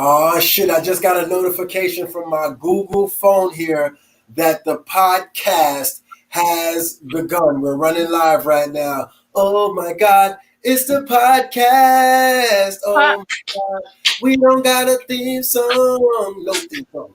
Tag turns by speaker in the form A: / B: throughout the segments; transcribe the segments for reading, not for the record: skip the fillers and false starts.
A: Oh shit, I just got a notification from my Google phone here that the podcast has begun. We're running live right now. Oh my God, it's the podcast. Oh my God, we don't got a theme song. No theme song.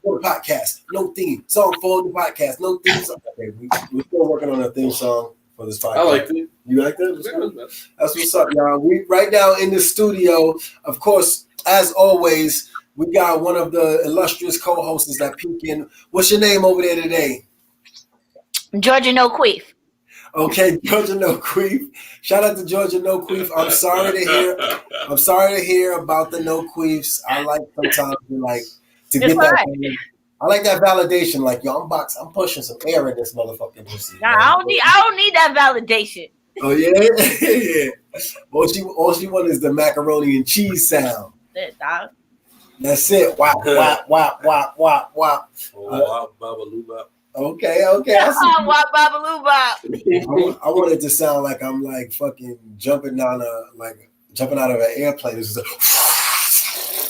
A: For the podcast, no theme song for the podcast, no theme song. Okay, we're still working on a theme song for this podcast.
B: I like it.
A: You like that? That's what's up, y'all. We right now in the studio, of course, as always, we got one of the illustrious co-hosts that peek in. What's your name over there today?
C: Georgia No Queef.
A: Okay, Georgia No Queef. Shout out to Georgia No Queef. I'm sorry to hear about the No Queefs. I like sometimes to get that. Right. I like that validation. Like, yo, I'm pushing some air in this motherfucking pussy.
C: Nah, I don't need that validation.
A: Oh yeah, yeah. All she wants is the macaroni and cheese sound.
C: That's it, dog.
A: That's it. Wop wop wop wop wop wop.
B: Wop babaloo bop.
A: Okay.
C: Wop babaloo bop.
A: I want it to sound like I'm like fucking jumping out of an airplane. It's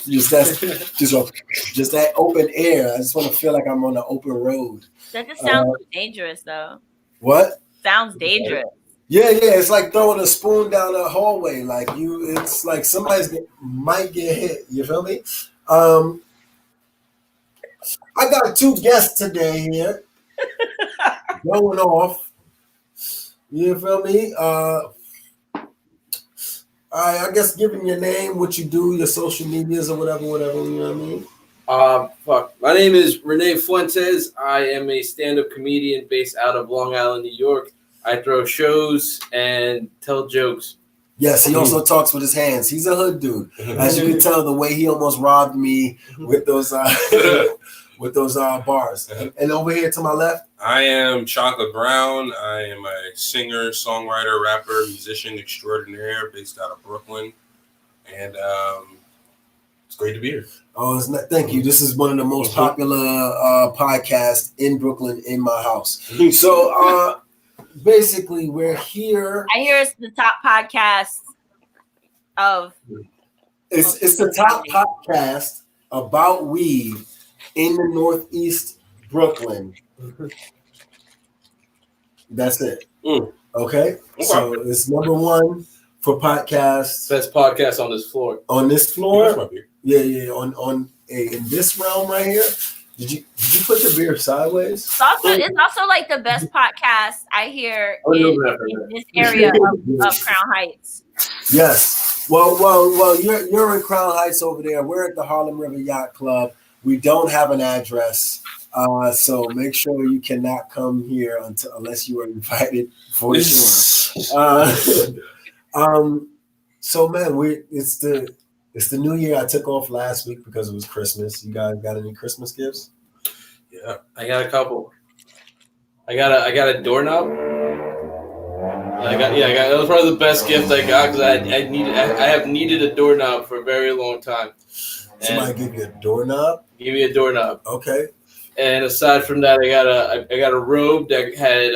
A: just that open air. I just want to feel like I'm on an open road.
C: That just sounds dangerous, though.
A: What?
C: Sounds dangerous.
A: Yeah. It's like throwing a spoon down a hallway. Like it's like might get hit. You feel me? I got two guests today here. Going off. You feel me? I guess giving your name, what you do, your social medias or whatever, you know what I mean?
B: My name is Rene Fuentes. I am a stand-up comedian based out of Long Island, New York. I throw shows and tell jokes.
A: Yes, he also talks with his hands. He's a hood dude. As you can tell, the way he almost robbed me with those bars. And over here to my left,
D: I am Chocolate Brown. I am a singer, songwriter, rapper, musician extraordinaire based out of Brooklyn. And it's great to be here.
A: Oh, thank you. This is one of the most popular podcasts in Brooklyn in my house. So basically, we're here.
C: I hear it's the top podcast of.
A: It's the top podcast about weed in the Northeast Brooklyn. That's it. Okay? So it's number one for podcasts.
B: Best podcast on this floor.
A: On this floor? Yeah. On in this realm right here. Did you put the beer sideways?
C: It's also like the best podcast I hear in this area of Crown Heights.
A: Yes. Well, you're in Crown Heights over there. We're at the Harlem River Yacht Club. We don't have an address, so make sure you cannot come here unless you are invited for sure. So man, it's the new year. I took off last week because it was Christmas. You guys got any Christmas gifts?
B: Yeah, I got a couple. I got a doorknob. That was probably the best gift I got because I have needed a doorknob for a very long time.
A: Somebody give you a doorknob?
B: Give me a doorknob.
A: Okay.
B: And aside from that, I got a robe that had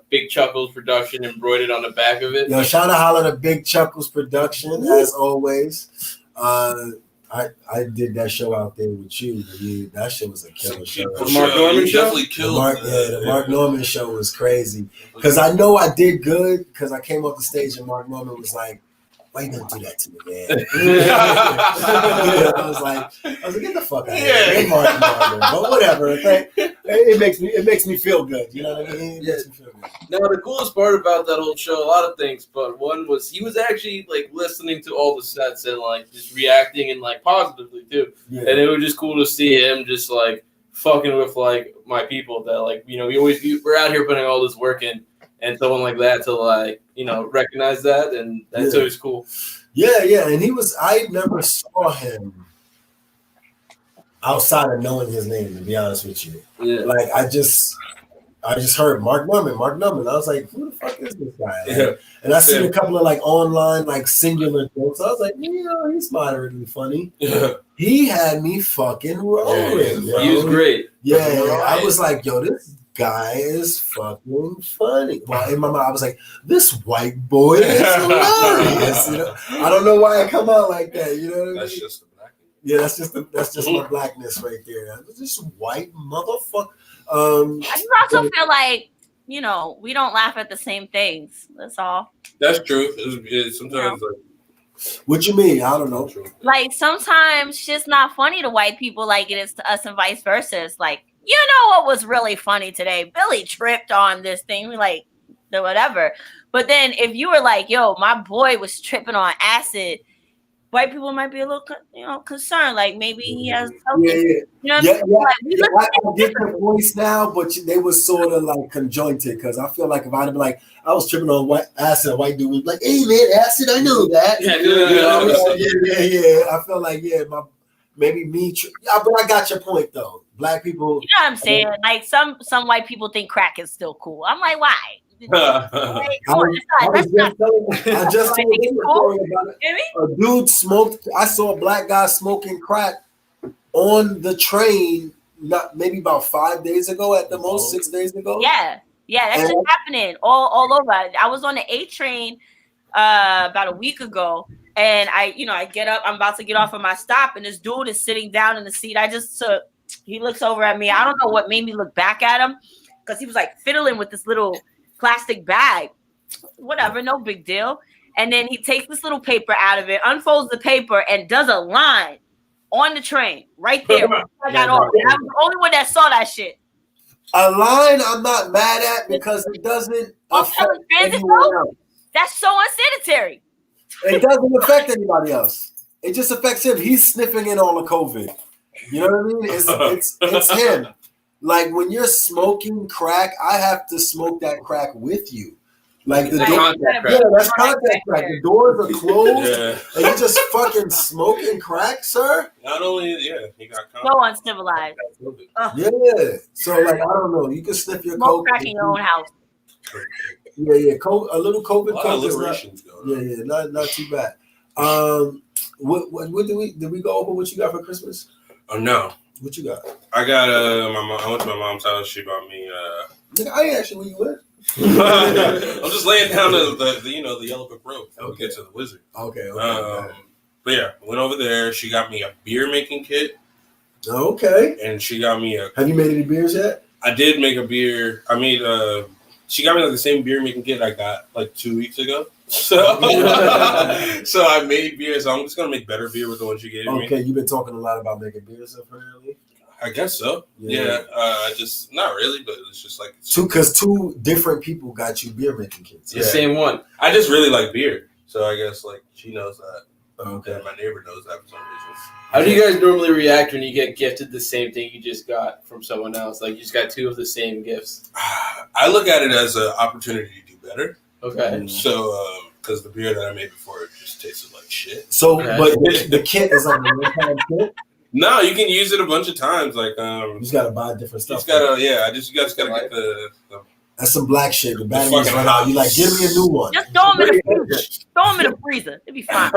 B: Big Chuckles Production embroidered on the back of it.
A: Yo, shout out holla to Big Chuckles Production as always. I did that show out there with you. That shit was a killer show.
D: The Mark Norman show definitely killed.
A: The Mark Norman show was crazy because I know I did good because I came off the stage and Mark Norman was like, "Why you gonna do that to me, man?" I was like, get the fuck out of here, Mark Norman. But whatever, it makes me feel good. You know what I mean? It makes me feel good.
B: Now the coolest part about that whole show, a lot of things, but one was he was actually like listening to all the sets and like just reacting and like positively too. Yeah. And it was just cool to see him just like fucking with like my people that like we're out here putting all this work in. And someone like that to like, recognize that, and that's always cool.
A: Yeah, and I never saw him outside of knowing his name, to be honest with you. Yeah. Like I just heard Mark Norman. I was like, who the fuck is this guy? Like, and I seen a couple of like online like singular jokes. I was like, he's moderately funny. Yeah. He had me fucking rolling.
B: Yeah, he was great.
A: Yeah, I was like, yo, this guy is fucking funny. Well, in my mind, I was like, this white boy is hilarious. I don't know why I come out like that. You know what I mean?
D: That's just the black.
A: Yeah, that's just my blackness right there. I'm just white motherfucker.
C: I just also feel like, you know, we don't laugh at the same things. That's all.
D: That's true. Sometimes,
A: what you mean? I don't know.
C: Like sometimes shit's not funny to white people like it is to us and vice versa. It's like, you know what was really funny today? Billy tripped on this thing. We like the whatever. But then if you were like, yo, my boy was tripping on acid, white people might be a little, concerned. Like maybe he has
A: Yeah.
C: You know what I'm saying?
A: I get your voice now, but they was sort of like conjointed because I feel like if I'd have been like, I was tripping on acid, a white dude was like, hey man, acid, I know that. Yeah. I feel like maybe me, but I got your point though. Black people,
C: you know what I'm saying? Like some white people think crack is still cool. I'm like, why?
A: I just told you a story about it. A dude smoked. I saw a black guy smoking crack on the train, maybe about 5 days ago, at the most 6 days ago.
C: Yeah, that's just happening all over. I was on the A train about a week ago, and I get up. I'm about to get off of my stop, and this dude is sitting down in the seat I just took. He looks over at me. I don't know what made me look back at him because he was like fiddling with this little plastic bag. Whatever, no big deal. And then he takes this little paper out of it, unfolds the paper, and does a line on the train right there. I got off. And I was the only one that saw that shit.
A: A line I'm not mad at because it doesn't affect anyone else.
C: That's so unsanitary.
A: It doesn't affect anybody else. It just affects him. He's sniffing in all the COVID. You know what I mean? It's him. Like when you're smoking crack, I have to smoke that crack with you. Like the door, that's contact crack. The doors are closed, and you just fucking smoking crack, sir.
D: Not only, he got contact.
C: So uncivilized.
A: Yeah. So like I don't know. You can sniff your
C: smoke
A: coke
C: crack in your own house.
A: Yeah. A little COVID coke is not too bad. What did we go over? What you got for Christmas?
D: Oh no.
A: What you got?
D: I got my mom. I went to my mom's house. She bought me.
A: I ain't actually where you went.
D: I'm just laying down the yellow brick road before we get to the wizard.
A: Okay.
D: But yeah, went over there. She got me a beer making kit.
A: Okay.
D: And she got me
A: Have you made any beers yet?
D: I did make a beer. I made she got me like the same beer making kit I got like 2 weeks ago. So I made beer. So I'm just gonna make better beer with the one she gave me.
A: Okay, you've been talking a lot about making beers apparently.
D: I guess so. Yeah. Just not really, but it's just like
A: two different people got you beer making kits.
B: The same one.
D: I just really like beer, so I guess like she knows that.
A: Okay.
D: And my neighbor knows that for some reason.
B: How do you guys normally react when you get gifted the same thing you just got from someone else? Like you just got two of the same gifts.
D: I look at it as an opportunity to do better.
B: Okay.
D: So, because the beer that I made before it just tasted like shit.
A: So, but the kit is like a one-time kit.
D: No, you can use it a bunch of times. Like, you
A: just gotta buy different stuff.
D: You just gotta get the.
A: That's some black shit. The batteries run out. You like, give me a new one.
C: Just throw them in the freezer. Throw them in the freezer. It'd be fine.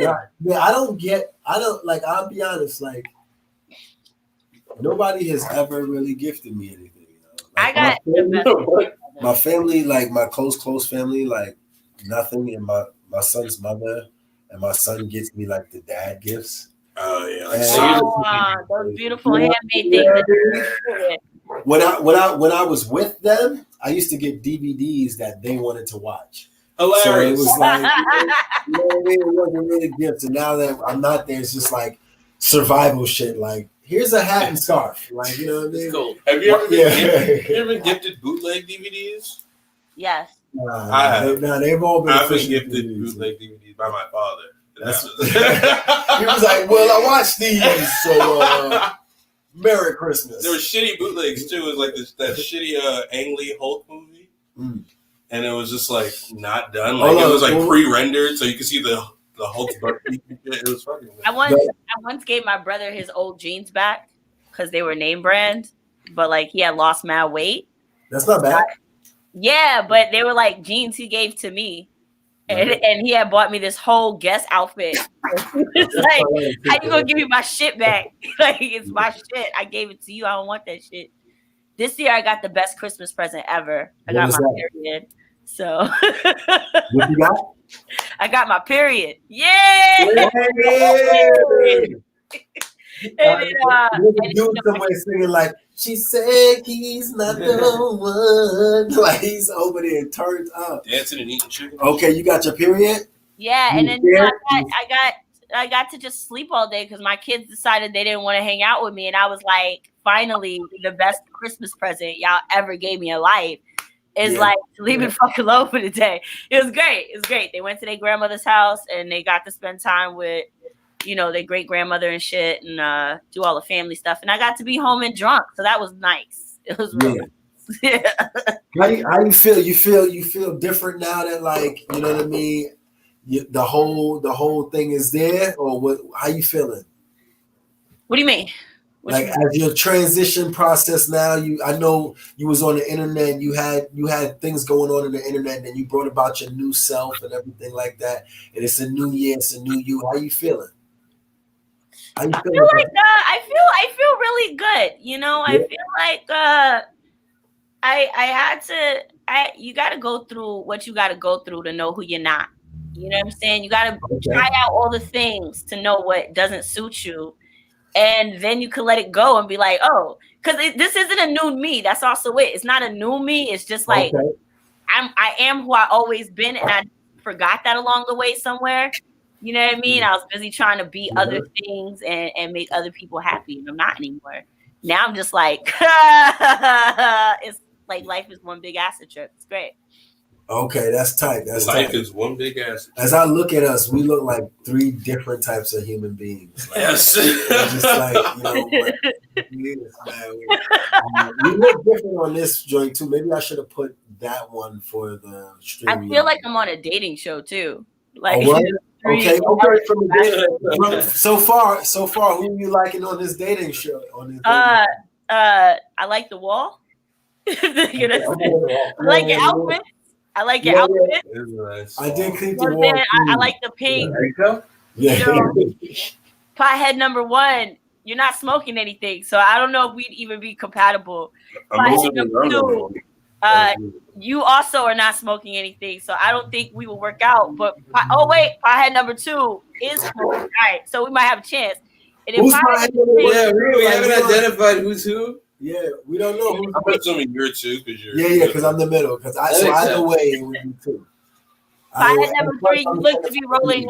A: Yeah. I'll be honest. Like, nobody has ever really gifted me anything. Like,
C: I got
A: my family, like my close family, like nothing. And my son's mother and my son gets me like the dad gifts.
D: Oh yeah,
C: those beautiful handmade things.
A: When I was with them, I used to get DVDs that they wanted to watch.
D: Hilarious.
A: So it was like it wasn't really gifts. And now that I'm not there, it's just like survival shit. Like here's a hat and scarf. Like you know what I mean?
B: Cool.
D: Have you ever been gifted bootleg DVDs?
C: Yes.
A: They've all been.
D: I've been gifted bootleg DVDs by my father.
A: He was like, "Well, I watched these, so Merry Christmas."
D: There were shitty bootlegs too. It was like that shitty Ang Lee Hulk movie, and it was just like not done. Like it was like pre-rendered, so you could see the Hulk's butt. It was fucking.
C: I once gave my brother his old jeans back because they were name brand, but like he had lost mad weight.
A: That's not bad.
C: Yeah, but they were like jeans he gave to me. And he had bought me this whole Guess outfit. It's like, how you gonna give me my shit back? Like, it's my shit. I gave it to you. I don't want that shit. This year, I got the best Christmas present ever. I got my period. So,
A: what you got?
C: I got my period. Yeah. And
A: dude somewhere singing like, she said he's not the one. Like he's over there turned up.
D: Dancing and eating chicken.
A: Okay, you got your period?
C: Yeah, and then I got to just sleep all day because my kids decided they didn't want to hang out with me, and I was like, finally, the best Christmas present y'all ever gave me in life is like to leave me fucking alone for the day. It was great. It was great. They went to their grandmother's house and they got to spend time with, you know, their great grandmother and shit, and do all the family stuff. And I got to be home and drunk, so that was nice. It was really nice.
A: How you feel? You feel different now that, like, you know what I mean? The whole thing is there, or what? How you feeling?
C: What do you mean?
A: Like as your transition process now, I know you was on the internet, you had things going on in the internet, and then you brought about your new self and everything like that. And it's a new year, it's a new you. How you feeling?
C: I feel like I feel really good. You know, I feel like you got to go through what you got to go through to know who you're not. You know what I'm saying? You got to try out all the things to know what doesn't suit you. And then you can let it go and be like, oh, because this isn't a new me. That's also it. It's not a new me. It's just like I am who I always been, and I forgot that along the way somewhere. You know what I mean? I was busy trying to be other things and make other people happy, and I'm not anymore. Now I'm just like, it's like life is one big acid trip. It's great.
A: Okay, that's tight.
D: Life is one big ass.
A: As I look at us, we look like 3 different types of human beings. Like,
D: yes.
A: Just like, you know, we look different on this joint too. Maybe I should have put that one for the stream.
C: I feel like I'm on a dating show too. Like,
A: okay. So far, who you liking on this dating show?
C: I like the wall. I like your outfit. I like your outfit.
D: Nice.
A: I did keep the wall.
C: I like the pink.
A: There you go. Yeah.
C: You know, pothead number 1, you're not smoking anything, so I don't know if we'd even be compatible. Pothead number 2, you also are not smoking anything, so I don't think we will work out. But pothead number 2 is smoking. All right, so we might have a chance. And then
B: we haven't identified who's who.
A: Yeah, we don't know.
D: I'm assuming you're 2 because you're.
A: Yeah, because I'm the middle. Because either way, it would be 2.
C: Pothead number 3, you look to be rolling.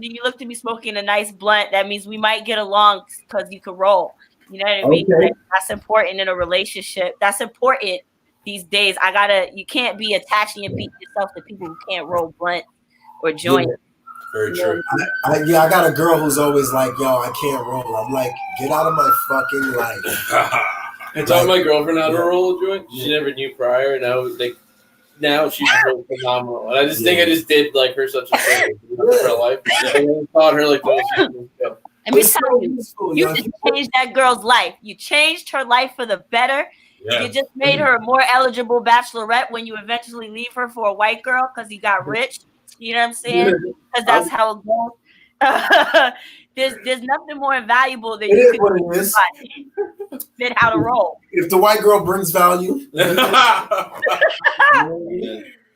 C: You look to be smoking a nice blunt. That means we might get along because you can roll. You know what I mean?
A: Okay.
C: That's important in a relationship. That's important these days. You can't be attaching yourself to people who can't roll blunt or joint.
A: Yeah.
D: Very true.
A: I got a girl who's always like, yo, I can't roll. I'm like, get out of my fucking life.
B: I taught my girlfriend how to roll a joint. She never knew prior, and now she's really phenomenal. And I just think I just did like her such a thing for her life. I taught her like those things.
C: Let me tell you, just changed that girl's life. You changed her life for the better. Yeah. You just made her a more eligible bachelorette when you eventually leave her for a white girl because you got rich. You know what I'm saying? Because that's how it goes. There's nothing more invaluable than you can do than how to roll.
A: If the white girl brings value,
C: I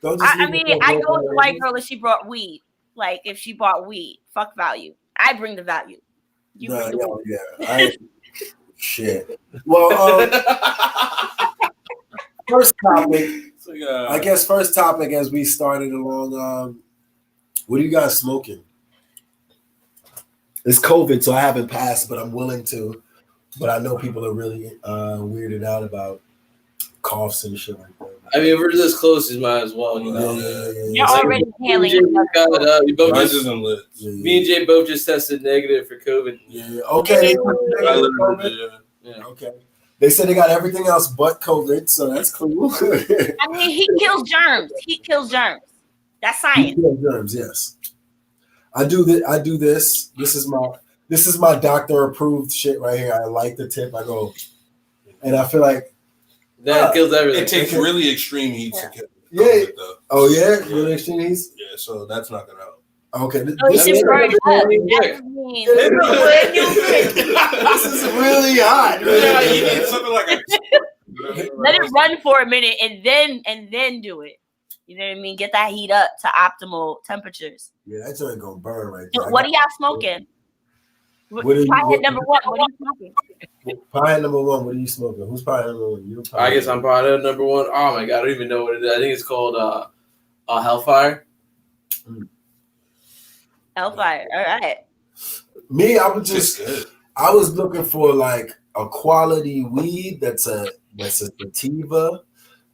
C: go with the white girl if she brought weed. Like if she bought weed, fuck value. I bring the value.
A: Shit. Well, first topic. I guess first topic as we started along. What are you guys smoking? It's COVID, so I haven't passed, but I'm willing to. But I know people are really weirded out about coughs and shit like that.
B: I mean, if we're this close, you might as well. You know,
C: you're already inhaling.
B: Me and Jay both just tested negative for COVID.
A: Yeah. Okay. Okay. They said they got everything else but COVID, so that's cool.
C: I mean, heat kills germs. Heat kills germs. That's science.
A: Heat kills germs. Yes. I do this. This is my doctor approved shit right here. I like the tip. I go, and I feel like
B: that kills everything.
D: It takes really extreme heat to kill.
A: Yeah. Oh yeah, really extreme heat.
D: Yeah, so that's not gonna help.
A: Okay.
C: This is really
A: hot.
D: Yeah, you need something like
C: let it run for a minute and then do it. You know what I mean? Get that heat up to optimal temperatures.
A: Yeah, that joint gonna burn right there.
C: What are y'all smoking?
A: Pothead
C: number one. What are you smoking?
A: Pothead number one. What are you smoking? Who's pothead number one? You.
B: I guess I'm pothead number one. Oh my god, I don't even know what it is. I think it's called Hellfire.
C: Hellfire. All right.
A: Me, I was looking for like a quality weed that's a sativa,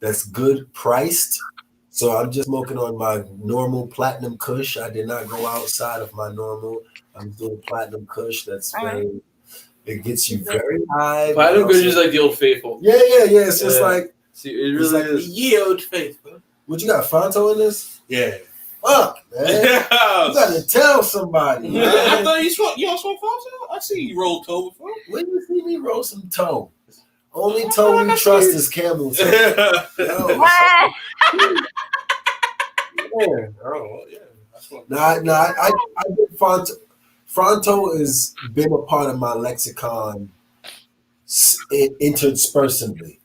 A: that's good priced. So I'm just smoking on my normal platinum kush. I did not go outside of my normal. I'm doing platinum kush. That's very. It gets you very high.
B: Platinum kush is like the Old Faithful.
A: Yeah. It's just like.
B: See, it really is.
D: Yeah, Old Faithful.
A: What you got, Fonto in this?
D: Yeah.
A: Fuck, man. You gotta tell somebody. Man.
D: I thought you don't smoke Fonto? I see you roll toe before.
A: When you see me roll some toe? Only toe we trust is Camel's.
C: What?
A: I did Fonto. Fonto has been a part of my lexicon interspersingly.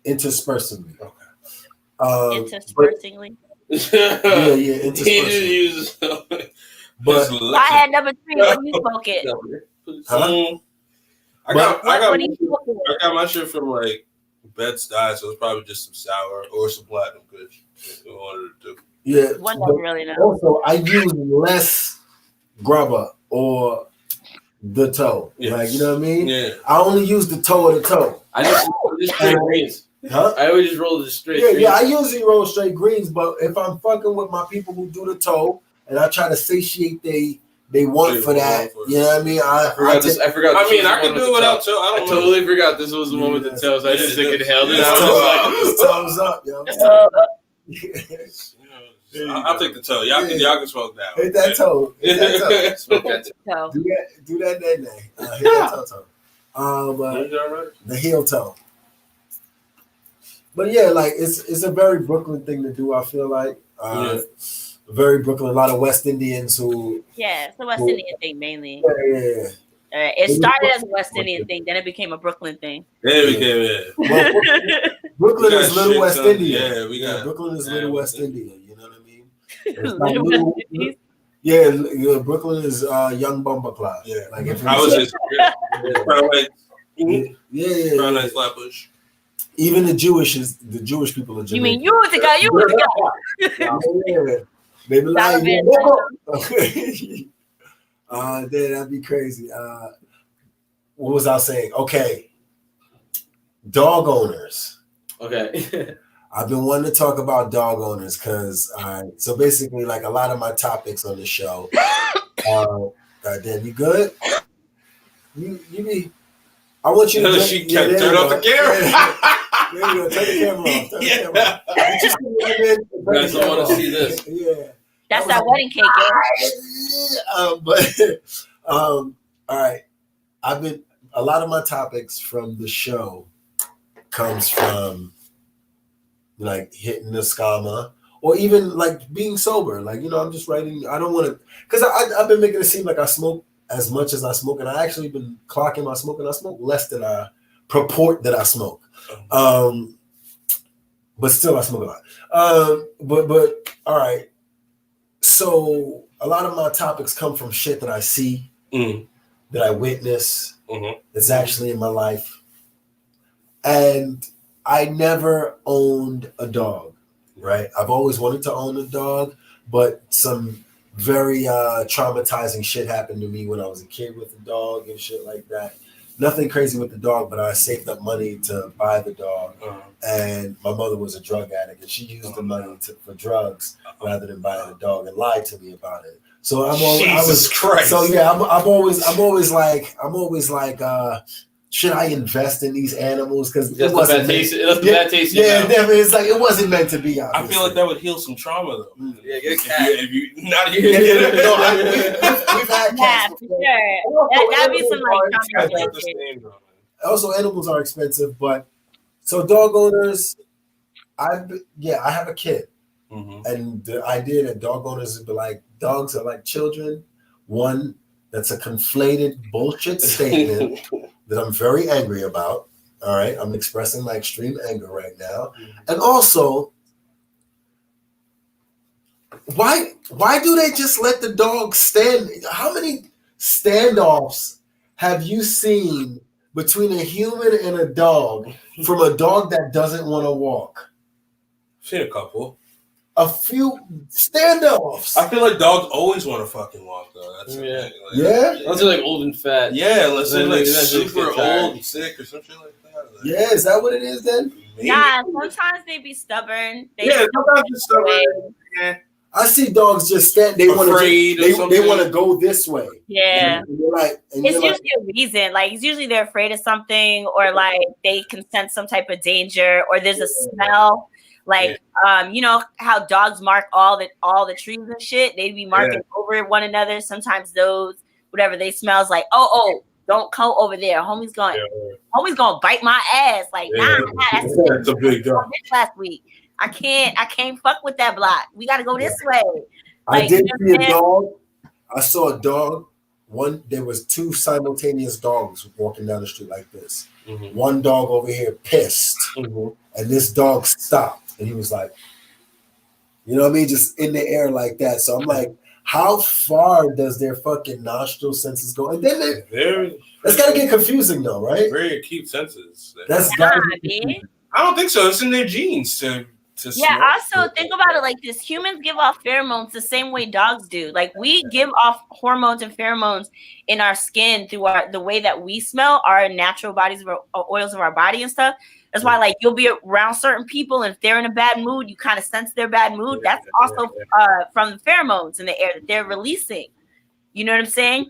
A: Interspersingly.
C: Interspersingly.
A: Yeah,
C: interspersingly. But I had number 3. What do you smoke it?
A: Huh?
D: I got my shit from like Bed-Stuy, so it's probably just some sour or some platinum kush. One of the two.
A: Yeah.
C: One doesn't really know.
A: Also, I use less grubber or the toe.
D: Yes.
A: Like, you know what I mean?
D: Yeah.
A: I only use the toe of the toe.
B: I just straight greens.
A: Huh?
B: I always just roll the straight greens.
A: Yeah, I usually roll straight greens, but if I'm fucking with my people who do the toe and I try to satiate they want for that, you know what I mean? I
B: forgot.
D: I mean, I can do it without toe. I
B: totally forgot this was the one with the toe, so I just inhaled it.
A: Toes up, yo.
D: I'll take the toe. Y'all can smoke that one.
A: Hit that toe.
B: Smoke that toe.
A: Do that day. Hit that toe. The heel toe. But yeah, like it's a very Brooklyn thing to do. I feel like very Brooklyn. A lot of West Indians who.
C: Yeah, it's a West Indian thing mainly.
A: Yeah.
C: It started as a West Indian thing, then it became a Brooklyn thing.
D: Yeah, it became
A: Well, Brooklyn is Little West Indian.
D: Yeah,
A: Brooklyn is Little West Indian. You know what I mean?
C: Little West Indian.
A: Yeah, Brooklyn is young bumper class.
D: Yeah,
A: like
D: I was just
A: yeah,
D: like Flatbush.
A: Even the Jewish people are Jamaican.
C: You mean you was the guy?
A: Yeah. They be like, that'd be crazy. What was I saying? Okay. Dog owners.
B: Okay.
A: I've been wanting to talk about dog owners because so basically like a lot of my topics on the show. Goddamn, you good? You be I want you to
D: she can't turn off the camera.
A: There you go. Turn the camera off. Turn the camera off.
B: You guys don't want to see this.
A: Yeah.
C: That's that wedding cake,
A: all right. A lot of my topics from the show comes from like hitting the scammer or even like being sober. Like, you know, I'm just writing. I don't want to, because I've been making it seem like I smoke as much as I smoke, and I actually been clocking my smoke, and I smoke less than I purport that I smoke. But still I smoke a lot. But all right. So a lot of my topics come from shit that I see, that I witness, that's actually in my life. And I never owned a dog, right? I've always wanted to own a dog, but some very traumatizing shit happened to me when I was a kid with a dog and shit like that. Nothing crazy with the dog, but I saved up money to buy the dog. And my mother was a drug addict, and she used the money for drugs rather than buying a dog, and lied to me about it. So I'm always,
D: Christ.
A: So yeah, I'm always like, should I invest in these animals? Because it wasn't
B: bad taste.
A: Yeah, it's like it wasn't meant to be. Obviously.
D: I feel like that would heal some trauma though.
B: Yeah, get a cat.
D: If you not
A: we've had cats
C: for sure. That'd be some like trauma.
A: Also, animals are expensive, but so dog owners, I have a kid, and the idea that dog owners would be like dogs are like children. One, that's a conflated bullshit statement that I'm very angry about. All right, I'm expressing my extreme anger right now, and also Why do they just let the dog stand? How many standoffs have you seen between a human and a dog from a dog that doesn't want to walk?
D: Seen a couple.
A: A few standoffs.
D: I feel like dogs always want to fucking walk though. That's the thing. Like,
B: Those are like old and fat.
D: Yeah, let's say like
B: That's
D: super
B: just
D: old and sick or some shit like that. Like,
A: yeah, is that what it is then?
D: maybe.
C: Yeah, sometimes they be stubborn.
D: Sometimes it's stubborn. Yeah.
A: I see dogs just stand. They want
D: Afraid or
A: to. They
D: something.
A: want to go this way.
C: Yeah.
A: And you're like,
C: It's usually a reason. Like, it's usually they're afraid of something, or like they can sense some type of danger, or there's a smell. Like, you know how dogs mark all the trees and shit. They'd be marking over one another. Sometimes those whatever they smell is like, oh, don't come over there. Homie's gonna bite my ass. Like, nah,
A: that's a big dog.
C: Last week, I can't fuck with that block. We got to go this way.
A: I
C: Like,
A: did see a dog. I saw a dog. There was two simultaneous dogs walking down the street like this.
D: Mm-hmm.
A: One dog over here pissed, and this dog stopped, and he was like, you know what I mean, just in the air like that. So I'm like, how far does their fucking nostril senses go? And then that's gotta get confusing though, right?
D: Very acute senses.
A: That's gotta be.
D: I don't think so. It's in their genes to
C: yeah, also think about it like this. Humans give off pheromones the same way dogs do. Like, we give off hormones and pheromones in our skin through the way that we smell, our natural bodies, oils of our body and stuff. That's why, like, you'll be around certain people, and if they're in a bad mood, you kind of sense their bad mood. That's also from the pheromones in the air that they're releasing. You know what I'm saying?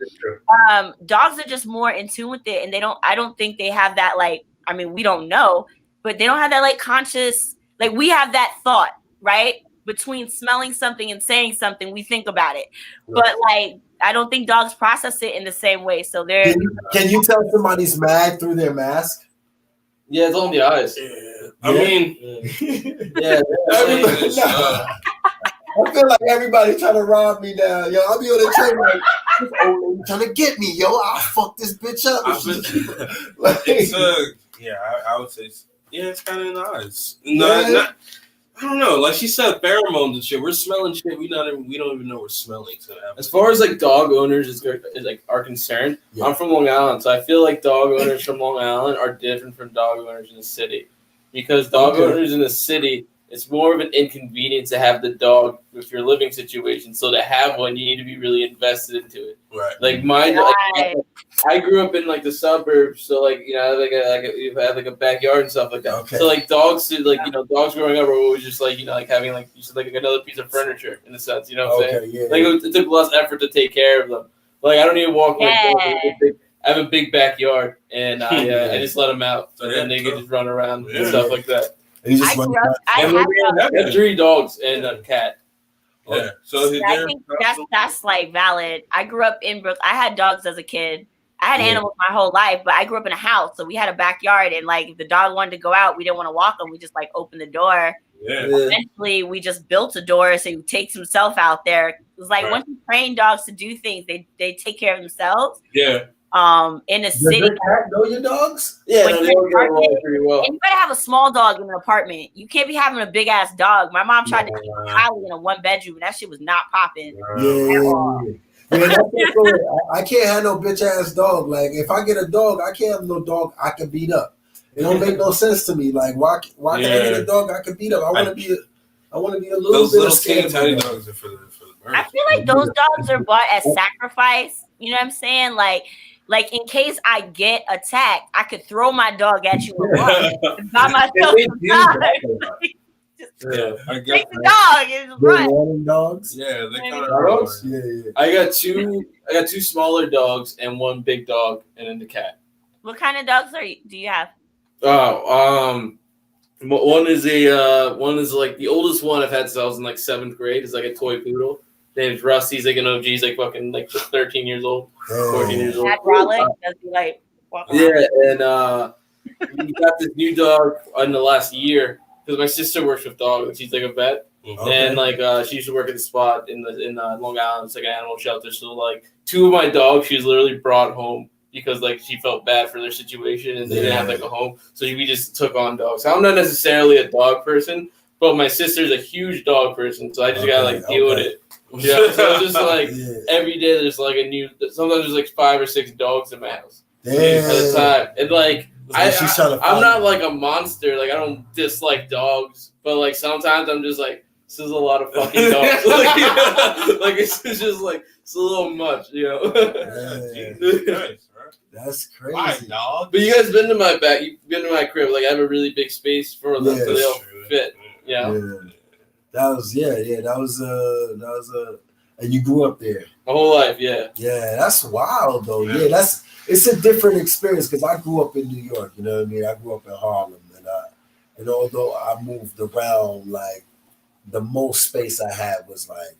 C: Dogs are just more in tune with it, and I don't think they have that, like, I mean, we don't know, but they don't have that, like, conscious. Like, we have that thought, right? Between smelling something and saying something, we think about it. Right. But, like, I don't think dogs process it in the same way. So they're...
A: Can you tell somebody's mad through their mask?
B: Yeah, it's on the eyes.
A: Yeah.
D: I mean...
B: Yeah.
A: I feel like everybody trying to rob me now. Yo, I'll be on the train like, this old lady trying to get me. Yo, I'll fuck this bitch up.
D: I would say... Yeah, it's kind of in the eyes. Not, I don't know. Like she said, pheromones and shit. We're smelling shit. We don't even know we're smelling. So
B: as far as like dog owners are concerned, I'm from Long Island, so I feel like dog owners from Long Island are different from dog owners in the city, because dog owners in the city, it's more of an inconvenience to have the dog with your living situation. So to have one, you need to be really invested into it.
D: Right.
B: Like I grew up in like the suburbs, so like you know, you have like a backyard and stuff like that. Okay. So like dogs, dogs growing up are always just like like having like just like another piece of furniture in a sense. You know what I'm saying? Yeah. Like it took less effort to take care of them. Like I don't even walk my dog. I have a big backyard, and I just let them out, so then they can just run around and stuff like that. I have 3 dogs and a cat.
D: Yeah. So
C: I think that's like valid. I grew up in Brooklyn. I had dogs as a kid. I had animals my whole life, but I grew up in a house, so we had a backyard, and like if the dog wanted to go out, we didn't want to walk him. We just like opened the door. Yeah. Eventually, we just built a door so he takes himself out there. It was like once you train dogs to do things, they take care of themselves.
D: Yeah.
C: In the city.
A: Does your cat know your dogs?
B: Yeah, they all get along pretty well.
C: And you gotta have a small dog in an apartment. You can't be having a big ass dog. My mom tried to keep Kylie in a 1-bedroom, and that shit was not popping.
A: I can't have no bitch ass dog. Like if I get a dog, I can't have no dog I can beat up. It don't make no sense to me. Like why can I get a dog I can beat up? I want to be a little bit of scared.
D: Tiny dogs are for the birds.
C: I feel like those dogs are bought as sacrifice. You know what I'm saying? Like in case I get attacked, I could throw my dog at you and buy myself some dog. Take the dog and run.
A: Dogs?
D: Yeah, they kind of
B: dogs. Yeah. I got two smaller dogs and 1 big dog, and then the cat.
C: What kind of dogs do you have?
B: One is like the oldest one I've had since I was in like 7th grade. It's like a toy poodle. Name's Rusty. He's like an OG. He's like fucking like 13 years old, 14 years old.
C: Does he like walk around?
B: Yeah, and we got this new dog in the last year because my sister works with dogs and she's like a vet, and like she used to work at the spot in Long Island. It's like an animal shelter. So like 2 of my dogs, she's literally brought home because like she felt bad for their situation and they didn't have like a home. So we just took on dogs. I'm not necessarily a dog person, But my sister's a huge dog person, so I just gotta like deal with it. Yeah, so it's just like every day there's like a new. Sometimes there's like 5 or 6 dogs in my house at a time, and like I'm not like a monster. Like I don't dislike dogs, but like sometimes I'm just like this is a lot of fucking dogs. Like it's just like it's a little much, you know.
A: That's crazy.
D: Why, dog?
B: But you guys been to my back? You've been to my crib. Like I have a really big space for them, so they all fit. Yeah.
A: That was and you grew up there.
B: My whole life, yeah.
A: Yeah, that's wild though. Yeah, it's a different experience because I grew up in New York. You know what I mean? I grew up in Harlem, and although I moved around, like the most space I had was like,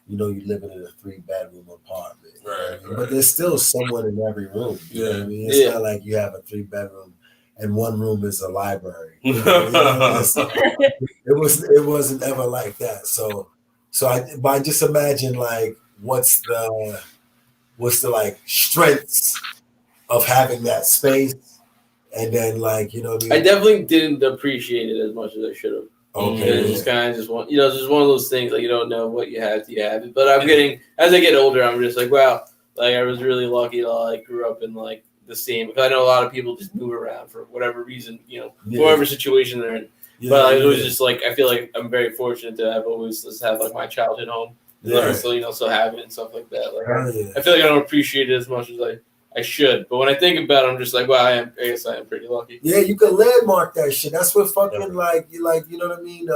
A: you know, you living in a 3-bedroom apartment,
D: right?
A: But there's still someone in every room. You know what I mean? It's not like you have a 3-bedroom and one room is a library. You know? It wasn't ever like that. So I just imagine like what's the like strengths of having that space, and then like, you know what I mean?
B: I definitely didn't appreciate it as much as I should have.
A: Okay.
B: It's just kind of just one, you know, it's just one of those things like you don't know what you have till you have it. But I'm getting, as I get older, I'm just like, wow, like I was really lucky that I grew up in like the same. Because I know a lot of people just move around for whatever reason, you know, whatever situation they're in. But it was just like I feel like I'm very fortunate to have always just have like my childhood home, and still, you know, still have it and stuff like that. Like I feel like I don't appreciate it as much as I should, but when I think about it, I'm just like, well, I guess I am pretty lucky.
A: Yeah, you can landmark that shit. That's what fucking like you know what I mean?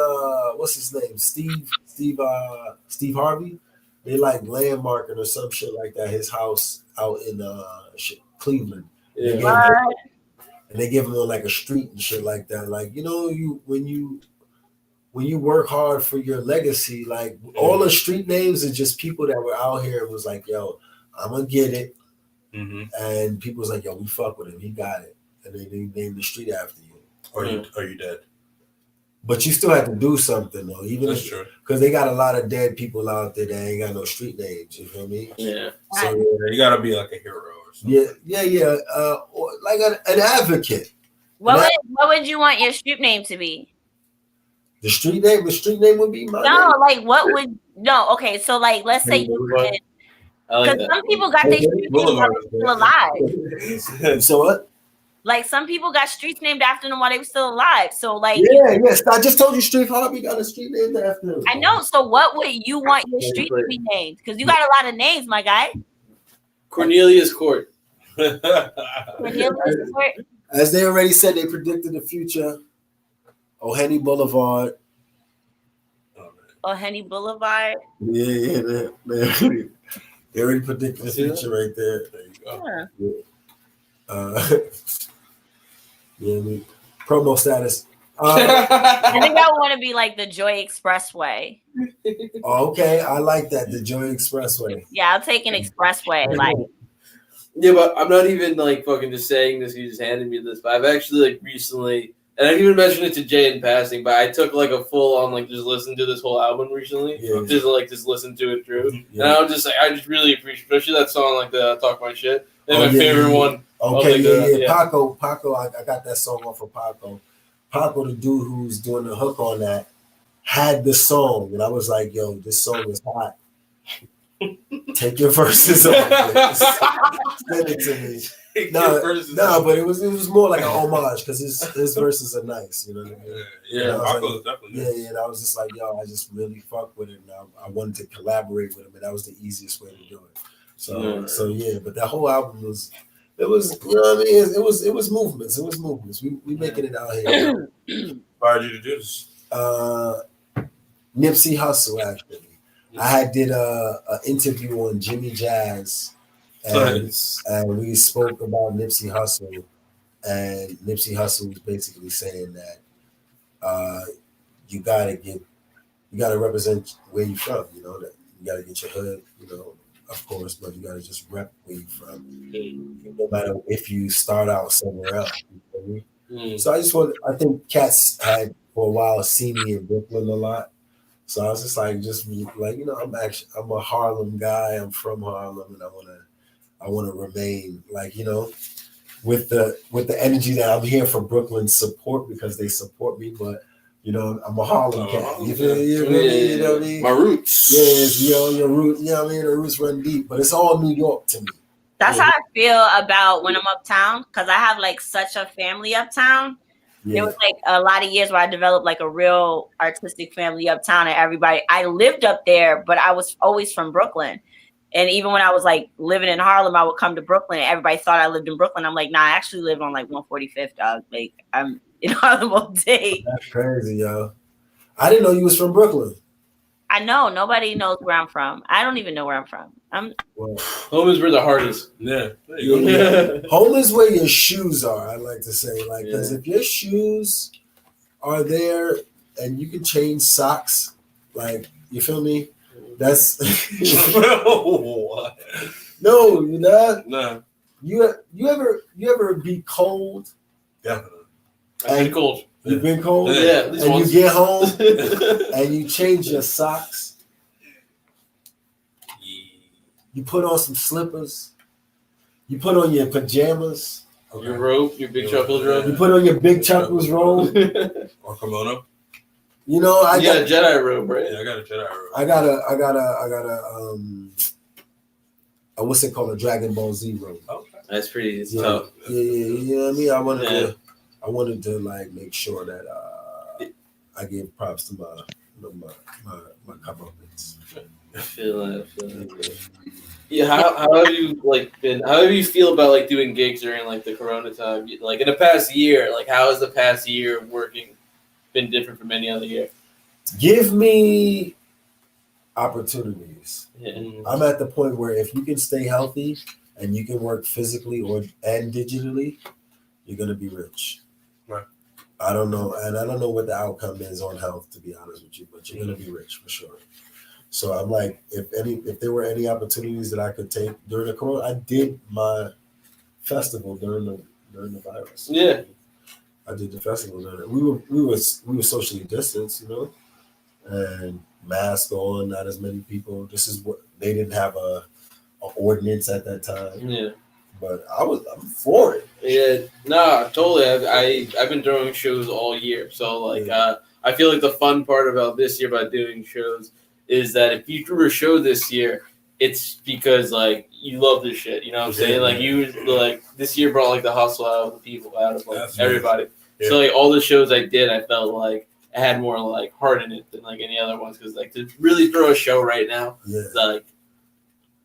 A: What's his name? Steve Harvey. They like landmarking or some shit like that. His house out in Cleveland.
C: Yeah.
A: And they give him like a street and shit like that. Like, you know, when you work hard for your legacy, like all the street names are just people that were out here and was like, yo, I'm gonna get it. Mm-hmm. And people was like, yo, we fuck with him. He got it. And they named the street after you.
D: Or you dead.
A: But you still have to do something, though.
D: That's true.
A: Because they got a lot of dead people out there that ain't got no street names. You feel me?
B: Yeah.
A: So
D: you got to be like a hero or something.
A: Yeah. Or like an advocate.
C: What would you want your street name to be?
A: The street name would be my name.
C: Like what would okay, so like let's say you could. Because some people got their street names while they were still alive.
A: So what?
C: Like some people got streets named after them while they were still alive. So like
A: yes, I just told you Steve Harvey got a street named after him.
C: I know. So what would you want your street to be named? Because you got a lot of names, my guy.
B: Cornelius Court.
C: Cornelius Court.
A: As they already said, they predicted the future. O'Henny Boulevard.
C: O'Henny Boulevard.
A: Yeah, they already predicted the future right there. There you go. Yeah. Promo status.
C: I think I want to be like the Joy Expressway.
A: Okay, I like that. The Joy Expressway.
C: Yeah, I'll take an expressway. Like.
B: Yeah, but I'm not even like fucking just saying this. You just handed me this, but I've actually like recently, and I didn't even mention it to Jay in passing, but I took like a full on like just listen to this whole album recently, just listen to it through, and I was just like, I just really appreciate, especially that song like the Talk My Shit. And my favorite one.
A: Okay, Paco, I got that song off of Paco. Paco, the dude who's doing the hook on that, had the song, and I was like, yo, this song is hot. Take your verses off. Send it to me. No, but it was more like an homage because his verses are nice. You know what I mean?
D: Yeah, Paco's definitely.
A: Yeah. And I was just like, yo, I just really fuck with it, and I wanted to collaborate with him, and that was the easiest way to do it. So yeah, but that whole album was, you know what I mean? It was movements. We making it out here.
D: Why did you do this?
A: Nipsey Hussle, actually. I did a interview on Jimmy Jazz, and we spoke about Nipsey Hussle, and Nipsey Hussle was basically saying that you gotta represent where you from, you know, that you gotta get your hood, you know, of course, but you gotta just rep where you from, no matter if you start out somewhere else. You know what I mean? So I think cats had for a while seen me in Brooklyn a lot. So I was just like, you know, I'm a Harlem guy. I'm from Harlem, and I wanna remain like, you know, with the energy that I'm here for Brooklyn support because they support me. But You know, I'm a Harlem cat.
D: Oh,
A: You feel me? You know what I mean?
D: My roots.
A: Yes, your roots. You know what I mean? The roots run deep, but it's all New York to me.
C: That's how I feel about when I'm uptown, because I have like such a family uptown. There was like a lot of years where I developed like a real artistic family uptown, and everybody. I lived up there, but I was always from Brooklyn. And even when I was like living in Harlem, I would come to Brooklyn, and everybody thought I lived in Brooklyn. I'm like, nah, I actually live on like 145th, dog. Like I'm in Harlem all day.
A: That's crazy, yo. I didn't know you was from Brooklyn.
C: I know nobody knows where I'm from. I don't even know where I'm from.
B: Home is where the heart is.
D: Yeah.
A: Home is where your shoes are. I like to say, like, because if your shoes are there and you can change socks, like, you feel me? That's
D: What?
A: no, you're not.
D: No.
A: You ever be cold?
D: Definitely.
B: I've been cold.
A: You've been cold?
B: Yeah.
A: And once. You get home and you change your socks. You put on some slippers. You put on your pajamas.
B: Okay. Your robe, your big Chuckles robe.
A: You put on your big Chuckles robe.
D: Or kimono.
A: You know, I
B: got a Jedi robe, right?
D: Yeah, I got a Jedi robe.
A: I got a what's it called? A Dragon Ball Z robe.
B: Okay. That's pretty tough.
A: Yeah, you know what I mean? I wanted to like make sure that I gave props to my comeuppance.
B: I feel that. Yeah, how have you like been? How have you feel about like doing gigs during like the Corona time? Like in the past year, like how has the past year working been different from any other year?
A: Give me opportunities.
B: Yeah.
A: I'm at the point where if you can stay healthy and you can work physically and digitally, you're gonna be rich.
D: Right.
A: I don't know, and I don't know what the outcome is on health, to be honest with you, but you're gonna be rich for sure. So I'm like, if there were any opportunities that I could take during the Corona, I did my festival during the virus.
B: Yeah.
A: I did the festival during it. We were socially distanced, you know, and mask on, not as many people. This is what they didn't have a ordinance at that time.
B: Yeah.
A: But I'm for it.
B: Yeah, no, totally. I've been throwing shows all year, so like I feel like the fun part about this year about doing shows is that if you threw a show this year, it's because like you love this shit. You know what I'm saying? Like you like this year brought like the hustle out of the people, out of like everybody. Yeah. So like all the shows I did, I felt like I had more like heart in it than like any other ones, because like to really throw a show right now, like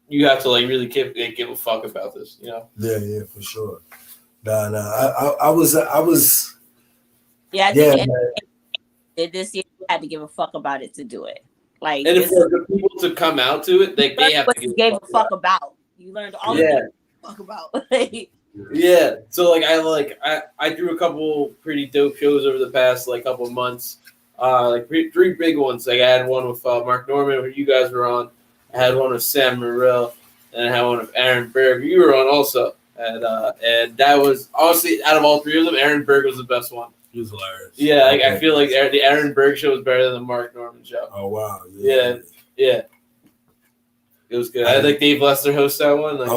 B: you have to like really give a fuck about this, you know?
A: Yeah, for sure. Nah. I was.
C: Yeah, I think this year you had to give a fuck about it to do it. Like,
B: and for the people to come out to it, they have to
C: give a fuck about. You learned all the things to fuck about.
B: Yeah. So like I threw a couple pretty dope shows over the past like couple of months. Like three big ones. Like I had one with Mark Norman, where you guys were on. I had one with Sam Morrell, and I had one with Aaron Berg. You were on also, and that was honestly out of all three of them, Aaron Berg was the best one.
D: He was hilarious.
B: Yeah, I feel like the Aaron Berg show was better than the Mark Norman show.
A: Oh wow!
B: Yeah. It was good. I had like Dave Lester host that one. Like,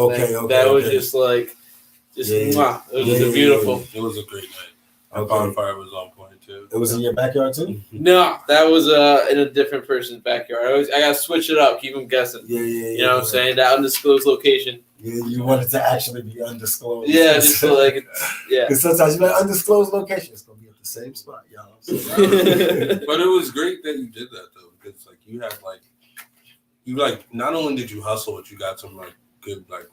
B: that was just like, mwah. It was beautiful.
D: It was a great night. Our bonfire was on point too.
A: It was in your backyard too?
B: No, that was in a different person's backyard. I gotta switch it up, keep them guessing.
A: Yeah.
B: You know what I'm saying? That undisclosed location.
A: Yeah, you want it to actually be undisclosed.
B: Yeah, just so like
A: Because sometimes you got undisclosed location. It's gonna be at the same spot, y'all. So,
D: but it was great that you did that though, because like you not only did you hustle, but you got some like good like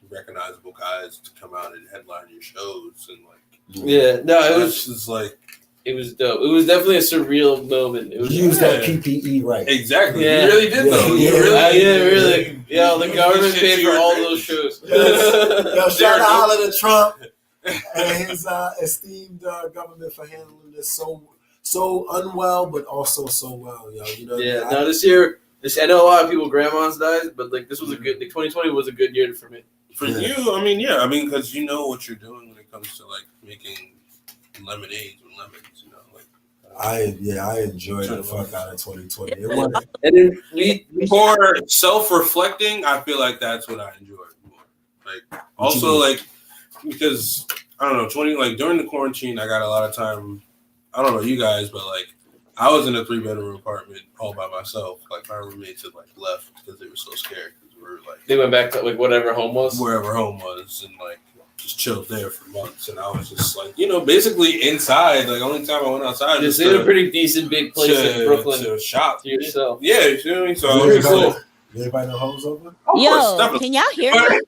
D: recognizable guys to come out and headline your shows and like.
B: Yeah, no, it was
D: just like
B: it was dope. It was definitely a surreal moment. It was
A: use that PPE right.
D: Exactly.
B: Yeah.
D: You really did though.
B: Really. Yeah, the government paid for all those shows.
A: Yo, shout out holler to Trump and his esteemed government for handling this so unwell, but also so well, yo. You know.
B: Yeah. Now this year, I know a lot of people grandmas died, but like this was a good. Like 2020 was a good year for me.
D: For you, I mean, because you know what you're doing when it comes to like making lemonades with lemons, you know. Like
A: I enjoyed the fuck out of 2020. It wasn't.
B: And then
D: for self-reflecting, I feel like that's what I enjoyed more. Like also like because I don't know, during the quarantine, I got a lot of time. I don't know you guys, but like I was in a 3-bedroom apartment all by myself. Like my roommates had like left because they were so scared because we were like
B: They went back to like whatever home was.
D: wherever home was, and like just chilled there for months. And I was just like, basically inside. Like only time I went outside
B: Just in a pretty decent big place in Brooklyn
D: to shop
B: to yourself.
D: Yeah, you feel me? So it was cool.
A: Anybody know homes open?
E: Yo, can y'all hear me?
A: It's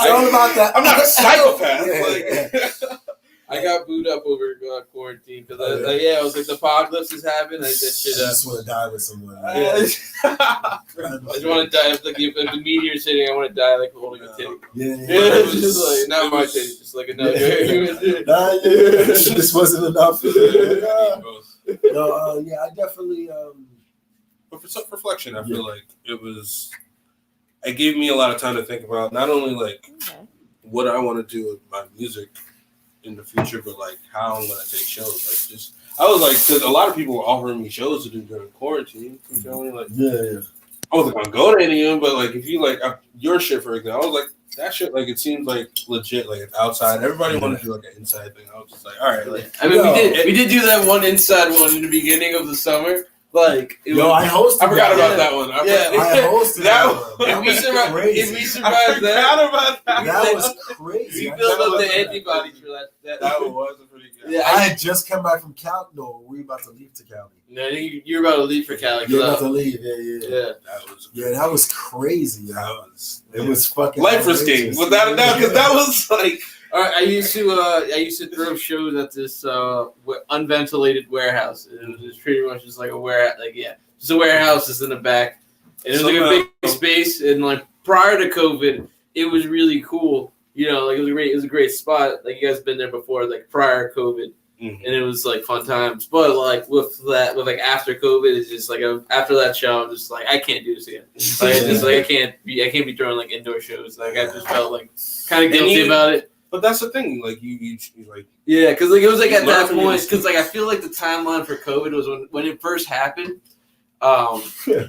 A: all about that.
D: I'm not a psychopath.
A: Yeah.
B: I got booed up over quarantine because I was like the apocalypse is happening. I said shit.
A: I just want to die with someone.
B: I just want to die if the meteor's hitting. I want to die like holding a titty.
A: Yeah.
B: It's just like not my titty, just like another human titty.
A: This wasn't enough. No, I definitely.
D: But for self-reflection, I feel like it gave me a lot of time to think about not only like what I want to do with my music in the future, but like how I'm gonna take shows. Like I was like, because a lot of people were offering me shows to do during quarantine. You feel me? Like, I wasn't gonna go to any of them, but like if you like your shit for example, I was like that shit. Like it seems like legit. Like it's outside. Everybody wanted to do like an inside thing. I was just like, all right. Like
B: I mean, we did do that one inside one in the beginning of the summer. Like,
A: I hosted.
B: I forgot about that one.
A: I hosted that one.
B: If we survived
A: that, that was crazy.
B: We built up the antibodies for that.
D: That was pretty good.
A: Yeah, I had just come back from Cali. No, we were about to leave to Cali.
B: No, you're about to leave for Cali.
A: You're about to leave. Yeah. That was crazy. It was fucking
D: life risking, without a doubt. Because that was like.
B: All right, I used to throw shows at this unventilated warehouse. It was pretty much just like a warehouse, just a warehouse that's in the back, and it was like a big space. And like prior to COVID, it was really cool. Like it was a great spot. Like you guys been there before, like prior to COVID, and it was like fun times. But like with after COVID, it's just like after that show, I'm just like I can't do this again. Like I can't be throwing like indoor shows. Like I just felt like kind of guilty about it.
D: But that's the thing, like you like
B: because like it was like at that point, because like I feel like the timeline for COVID was when it first happened.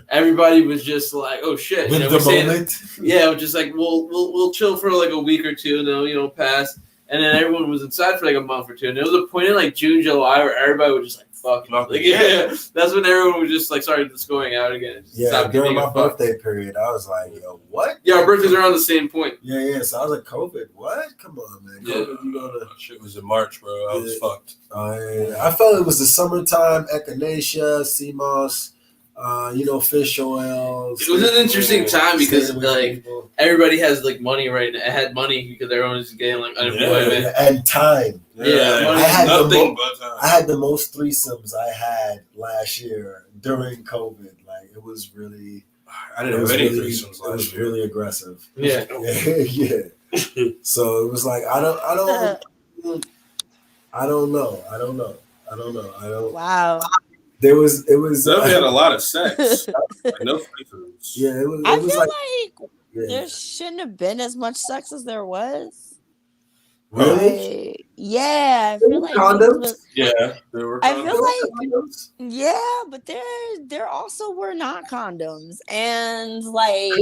B: Everybody was just like, "Oh shit!"
A: With the moment,
B: it was just like we'll chill for like a week or two, and then pass. And then everyone was inside for like a month or two, and there was a point in like June, July where everybody was just like, "Fuck," that's when everyone was just like started just going out again.
A: During my birthday period, I was like, "Yo, what?"
B: Yeah, our birthdays are on the same point.
A: Yeah. So I was like, "COVID, what? Come on, man." COVID, you gotta.
D: Shit was in March, bro. I was fucked.
A: I felt it was the summertime. Echinacea, CMOS. Fish oils.
B: It was an interesting time because like everybody has like money right now. I had money because everyone was getting like unemployment
A: and time. I had the most threesomes I had last year during COVID. Like it was really.
D: I didn't have any threesomes last year.
A: It was really aggressive.
B: Yeah.
A: So it was like I don't know.
E: Wow.
A: It was.
D: Definitely had a lot of sex. No threesomes.
A: Yeah, it was.
E: I feel like there shouldn't have been as much sex as there was.
A: Really?
E: Like, yeah, I feel like
A: condoms.
D: There were. Condoms.
E: I feel like but there also were not condoms, and like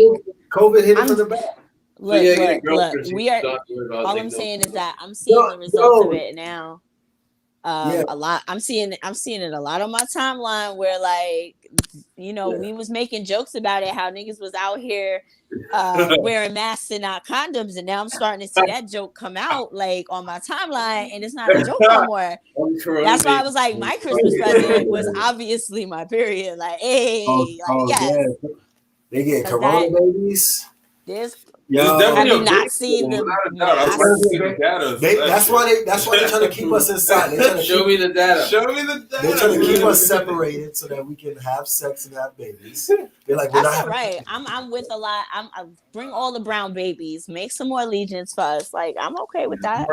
A: COVID hit it from the back.
E: Look. We are. All I'm saying is that I'm seeing the results of it now. A lot. I'm seeing it a lot on my timeline where like we was making jokes about it, how niggas was out here wearing masks and not condoms, and now I'm starting to see that joke come out like on my timeline, and it's not a joke no more. That's why I was like, my Christmas present was obviously my period. Like, hey,
A: they get corona babies.
E: Have you not seen them?
A: That's why they're trying to keep us inside.
B: Show me the data.
A: They're trying to keep us separated so that we can have sex and have babies. They're like,
E: that's all right. I'm with a lot. I bring all the brown babies. Make some more legions for us. Like I'm okay with that.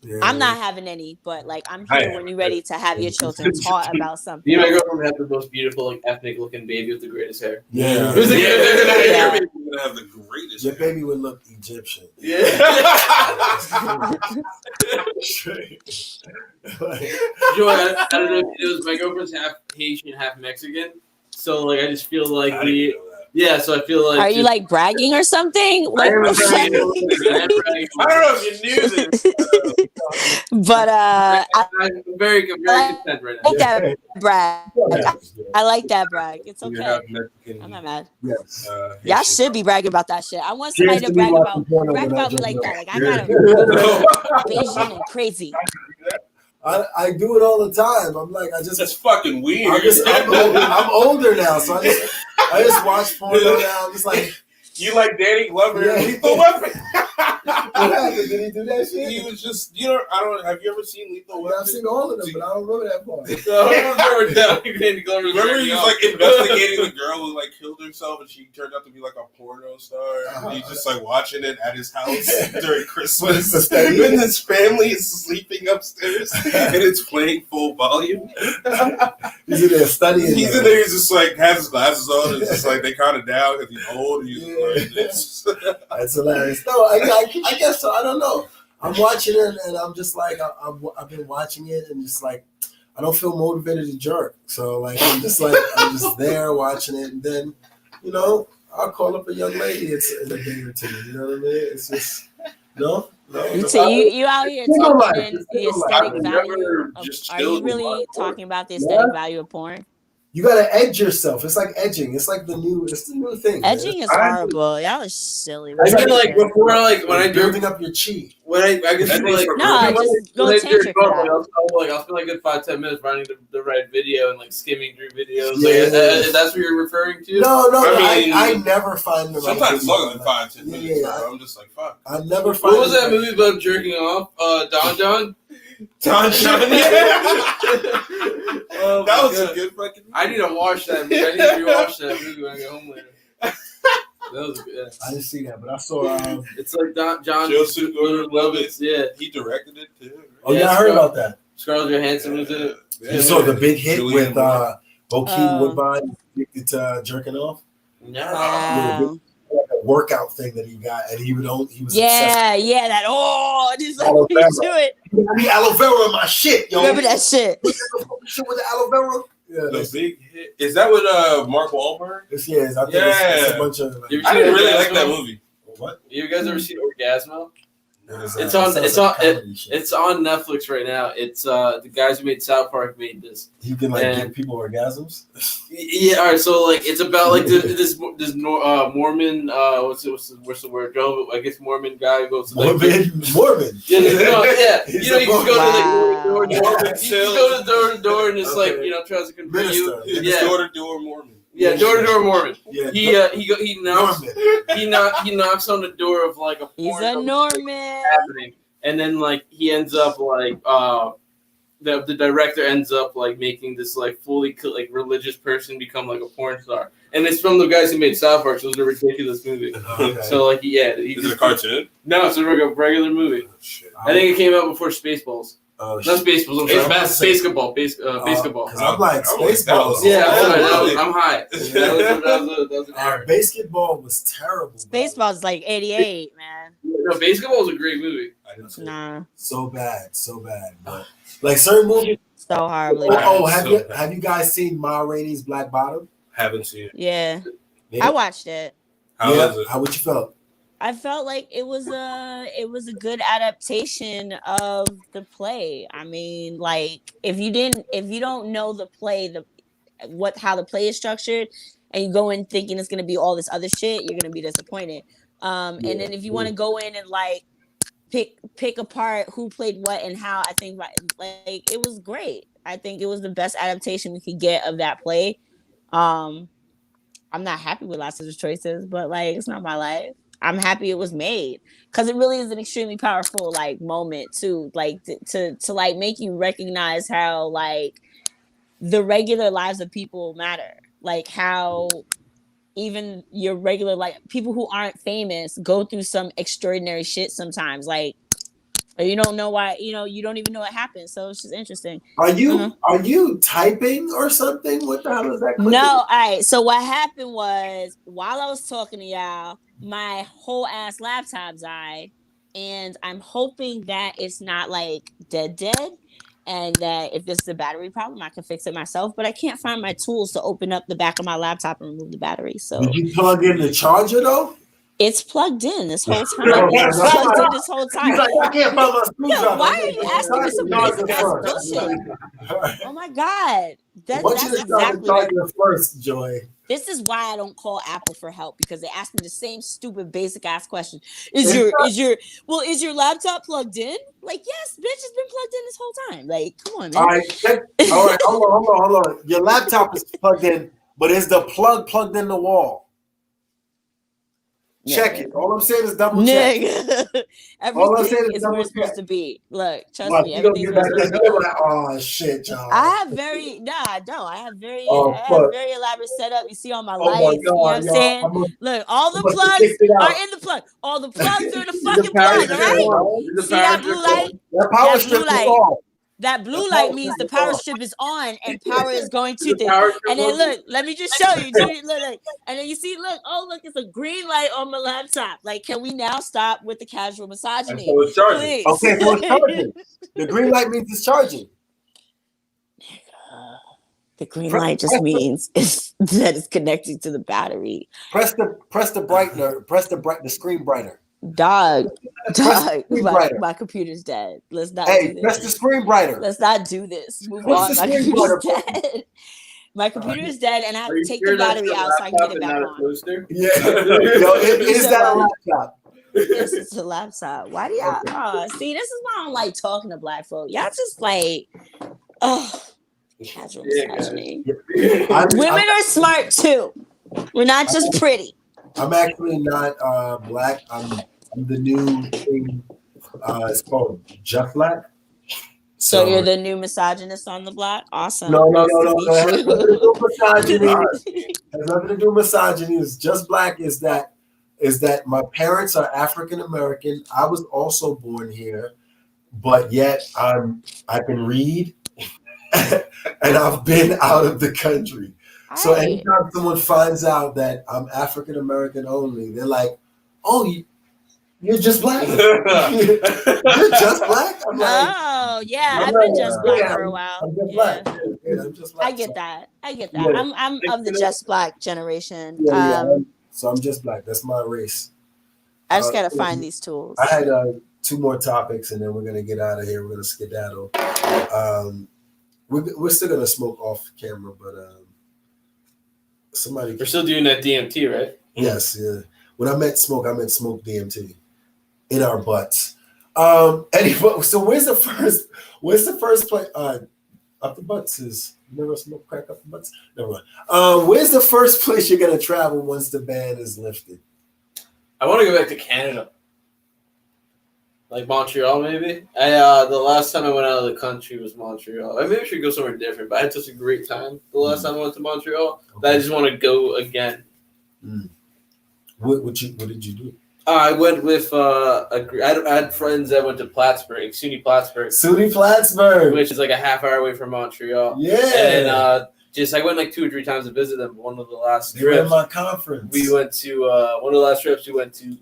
A: Yeah.
E: I'm not having any, but like I'm here when you're ready to have your children taught about something.
B: You and my girlfriend have the most beautiful, like ethnic looking baby with the greatest hair.
A: Yeah.
D: Your baby would have the greatest.
A: Your baby would look Egyptian.
B: Yeah. Joy, I don't know if it was my girlfriend's half Haitian, half Mexican. So like I just feel like Yeah, so I feel like.
E: Are you like bragging or something? Like,
B: I am bragging. I don't know if you knew this.
E: But
B: I'm very content right now.
E: like that brag. I like that brag. It's
D: You
E: okay.
D: have Mexican,
E: I'm not mad.
A: Yes.
E: Y'all should be bragging about that shit. I want somebody to brag about me like that. Like I got a Bayesian and crazy.
A: I do it all the time. I'm like,
D: That's fucking weird.
A: I'm older now, so I just watch porno now. I'm just like,
D: you like Danny Glover
A: Yeah.
D: and Lethal Weapon.
A: what happened? Did he do that shit?
D: He was just, have you ever seen Lethal Weapon?
A: I've seen all of them, but I don't remember that part.
D: Remember he was like investigating the girl who like killed herself and she turned out to be like a porno star. And he's just like watching it at his house during Christmas. And his family is sleeping upstairs and it's playing full volume.
A: He's in there studying.
D: He's in there, he's just like has his glasses on and it's just like they kind of down because he's old. And he's like this.
A: That's hilarious. No, I guess so. I don't know. I'm watching it and I'm just like, I've been watching it and just like, I don't feel motivated to jerk. So like, I'm just there watching it. And then, I'll call up a young lady. It's a day or two. You know what I mean? It's just, no.
E: You out here talking in the aesthetic value. Are you really talking about the aesthetic value of porn?
A: You gotta edge yourself. It's like edging. It's the new thing.
E: Edging is horrible. Y'all are silly.
B: I feel like before, like when I
A: building up your chi.
B: When I guess like
E: just go tantric for that.
B: I'll spend like a good 5-10 minutes finding the right video and like skimming through videos.
A: Yeah.
B: Like, that's what you're referring to?
A: No.
D: I
A: never find the right
D: sometimes
A: video.
D: longer than 5-10 minutes.
A: Yeah.
D: I'm just like fuck.
A: I never find.
B: What was that movie about jerking off? Don John.
D: Don John.
B: Oh,
D: that was a good fucking movie.
B: I need to watch that movie. I need to rewatch that movie when I get home later. That was good.
A: I didn't see that, but I saw.
B: It's like John
D: Joseph Gordon-Levitt.
B: Yeah,
D: he directed it too.
A: Oh yeah, I heard about that.
B: Scarlett Johansson was in it.
A: You saw the big hit
D: Julian
A: with Bokeem Woodbine addicted to jerking off.
B: No.
E: Wow.
A: Like a workout thing that he got, and he was obsessed.
E: That just like
A: Aloe
E: you
A: vera.
E: do it.
A: I need aloe vera in my shit, yo.
E: Remember that shit?
A: Shit with the aloe vera. Yeah,
D: The big hit. Is that with Mark Wahlberg?
A: I think it's a bunch of.
B: You
D: I didn't really
B: Orgasmo?
D: like that movie.
A: What?
B: You guys ever seen Orgasmo?
A: It's
B: on Netflix right now. It's the guys who made South Park made this.
A: You can give people orgasms.
B: Yeah, all right. So like, it's about like this Mormon. What's the word? Joe, I guess Mormon guy who goes to
A: Mormon.
B: Yeah, you can go
E: Wow.
B: to door to door and just tries to convert you.
D: Yeah, door-to-door Mormon.
B: Yeah, door-to-door Mormon.
A: Yeah,
B: He knocks on the door of like a.
E: He's a Norman.
B: Happening, and then like he ends up like the director ends up like making this like fully like religious person become like a porn star, and it's from the guys who made South Park, so it's a ridiculous movie.
A: Okay.
B: So like
D: Is it a cartoon?
B: No, it's a regular movie.
D: Oh, shit.
B: I think it came out before Spaceballs.
A: Oh,
B: Not
A: shit.
B: Spaceballs. I'm sorry, basketball. Basketball.
A: Because I'm like, Spaceballs.
B: Yeah,
A: Oh,
B: I'm high. That was an error.
A: Basketball was terrible.
E: Spaceballs like 88, man.
B: No, Basketball was a great movie.
D: I didn't see it.
E: Nah,
A: So bad. But like certain movies.
E: so horribly.
A: Have you guys seen Ma Rainey's Black Bottom?
D: Haven't seen it.
E: Yeah,
A: Yeah.
E: I watched it.
D: How is it?
A: How would you felt?
E: I felt like it was a good adaptation of the play. I mean, like if you don't know the play, how the play is structured, and you go in thinking it's gonna be all this other shit, you're gonna be disappointed. And then if you want to go in and like pick apart who played what and how, I think like it was great. I think it was the best adaptation we could get of that play. I'm not happy with lots of the choices, but like it's not my life. I'm happy it was made because it really is an extremely powerful like moment too, like to like make you recognize how like the regular lives of people matter, like how even your regular like people who aren't famous go through some extraordinary shit sometimes, like you don't know why, you don't even know what happened, so it's just interesting.
A: Are you typing or something? What the hell is that?
E: No, all right. So what happened was while I was talking to y'all, my whole ass laptop died, and I'm hoping that it's not like dead, and that if this is a battery problem, I can fix it myself. But I can't find my tools to open up the back of my laptop and remove the battery. So
A: did you plug in the charger though?
E: It's plugged in this whole time. It's plugged in this whole time.
A: He's like, I can't find my screwdriver.
E: Why are you asking me some basic ass bullshit? Oh my God. That's exactly
A: charger first, Joy.
E: This is why I don't call Apple for help, because they ask me the same stupid basic ass question. Is your laptop plugged in? Like, yes, bitch, it's been plugged in this whole time. Like, come on, man.
A: All right, hold on. Your laptop is plugged in, but is the plug plugged in the wall? Check it. All I'm saying is double check.
E: Everything is where it's supposed to be. Look, trust me. Everything's where it's supposed to be.
A: Like, oh shit, y'all.
E: I have very elaborate setup. You see all my lights.
A: God,
E: you know what I'm saying? Look, all the plugs are in the plug. All the plugs are in the fucking plug. All right. See that blue light?
A: That power strip is off.
E: That blue light means the power strip is on and power is going to this. And then look, let me just show you. Look. And then you see, look, it's a green light on my laptop. Like, can we now stop with the casual misogyny?
D: So it's charging.
E: Please.
A: Okay, so it's charging. The green light means it's charging.
E: The green light just means that it's connecting to the battery.
A: Press the screen brighter.
E: Dog, my computer's dead. Let's not do this.
A: Press the screen brighter.
E: Let's not do this. Move on. My computer's dead. My computer is dead, and I have to take the battery out so I can get it back on.
A: Yeah. Is that a laptop?
E: Yes, it's a laptop. Why do y'all? See, this is why I don't like talking to black folk. Y'all just like, casual misogyny. Women are smart too. We're not just pretty.
A: I'm actually not black. I'm the new thing. It's called Just Black.
E: So you're the new misogynist on the block? Awesome.
A: No. Has nothing to do with misogyny. It's Just Black is that my parents are African American. I was also born here, but yet I can read and I've been out of the country. So anytime someone finds out that I'm African American only, they're like, "Oh, you're just black. You're just black." I'm like,
E: "Oh yeah, I've been just black for a while."
A: I'm just black. Yeah, I'm just black.
E: I get that. Yeah. I'm of the just black generation.
A: So I'm just black. That's my race.
E: I just gotta find these tools.
A: I had 2 more topics, and then we're gonna get out of here. We're gonna skedaddle. We're still gonna smoke off camera, but we're
B: still doing that DMT, right?
A: Yes, yeah. When I meant smoke DMT in our butts. Anyway, so where's the first place? Up the butts is never smoke crack up the butts. Never mind. Where's the first place you're gonna travel once the ban is lifted?
B: I want to go back to Canada. Like Montreal, maybe. The last time I went out of the country was Montreal. Maybe I should go somewhere different, but I had such a great time the last time I went to Montreal that I just want to go again.
A: What did you do?
B: I went with I had friends that went to Plattsburgh, SUNY Plattsburgh, which is like a half hour away from Montreal. Yeah, and I went like 2 or 3 times to visit them. One of the last trips.
A: They were at my conference.
B: We went to one of the last trips. We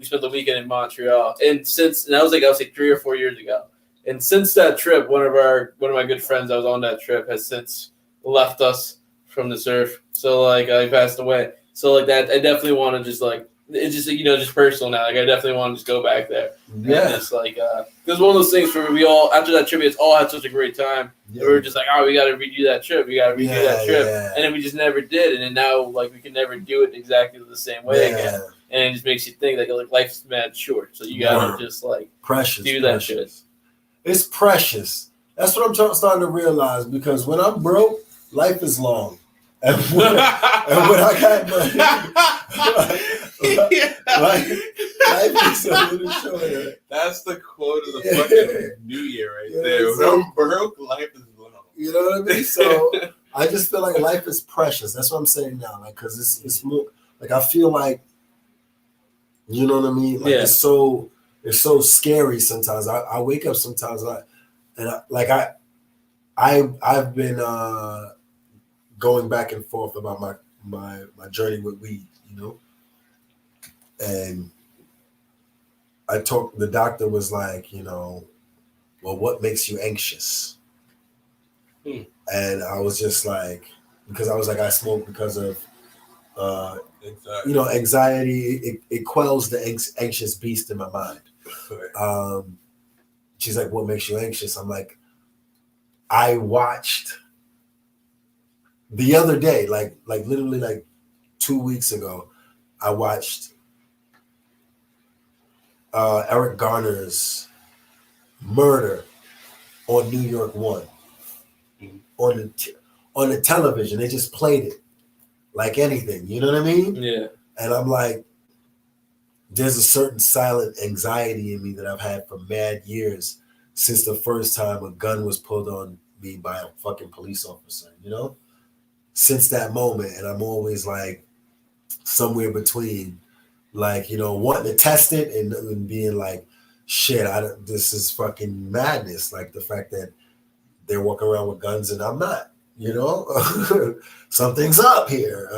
B: spent the weekend in Montreal, and that was like 3 or 4 years ago. And since that trip, one of my good friends that was on that trip has since left us from this earth. So like he passed away. So like that, I definitely want to just like. It's just just personal now. Like I definitely want to just go back there. Yeah, and it's like because one of those things where we all after that trip, we all had such a great time. Yeah. We were just like, we got to redo that trip. And then we just never did. And then now like we can never do it exactly the same way again. And it just makes you think like life's mad short. So you gotta just like do that shit.
A: It's precious. That's what I'm starting to realize because when I'm broke, life is long. And when I got money, life is a little shorter.
D: That's the quote of the fucking New Year right there. When I'm broke, life is long.
A: You know what I mean? So I just feel like life is precious. That's what I'm saying now. Like, cause it's more like I feel like, you know what I mean? Like it's so scary sometimes. I wake up sometimes I've been going back and forth about my journey with weed, and the doctor was like, well, what makes you anxious? And I was just like, because I was like, I smoke because of
D: Exactly.
A: you know, anxiety. It quells the anxious beast in my mind. She's like, what makes you anxious? I'm like, I watched the other day, like literally like 2 weeks ago, I watched Eric Garner's murder on New York One on the television. They just played it like anything. You know what I mean?
B: Yeah.
A: And I'm like, there's a certain silent anxiety in me that I've had for mad years since the first time a gun was pulled on me by a fucking police officer, you know? Since that moment. And I'm always like somewhere between, like, you know, wanting to test it and being like, shit, this is fucking madness. Like the fact that they're walking around with guns and I'm not, you know? Something's up here.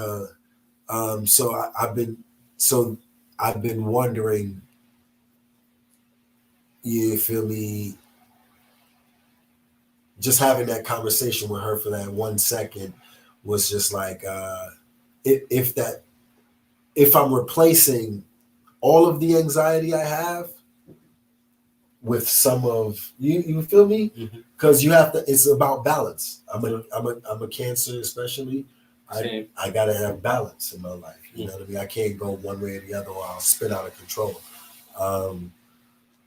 A: So I've been wondering, you feel me, just having that conversation with her for that 1 second was just like, if I'm replacing all of the anxiety I have with some of you feel me? Because you have to. It's about balance. I'm a Cancer, especially. I gotta have balance in my life. You know what I mean? I can't go one way or the other, or I'll spin out of control.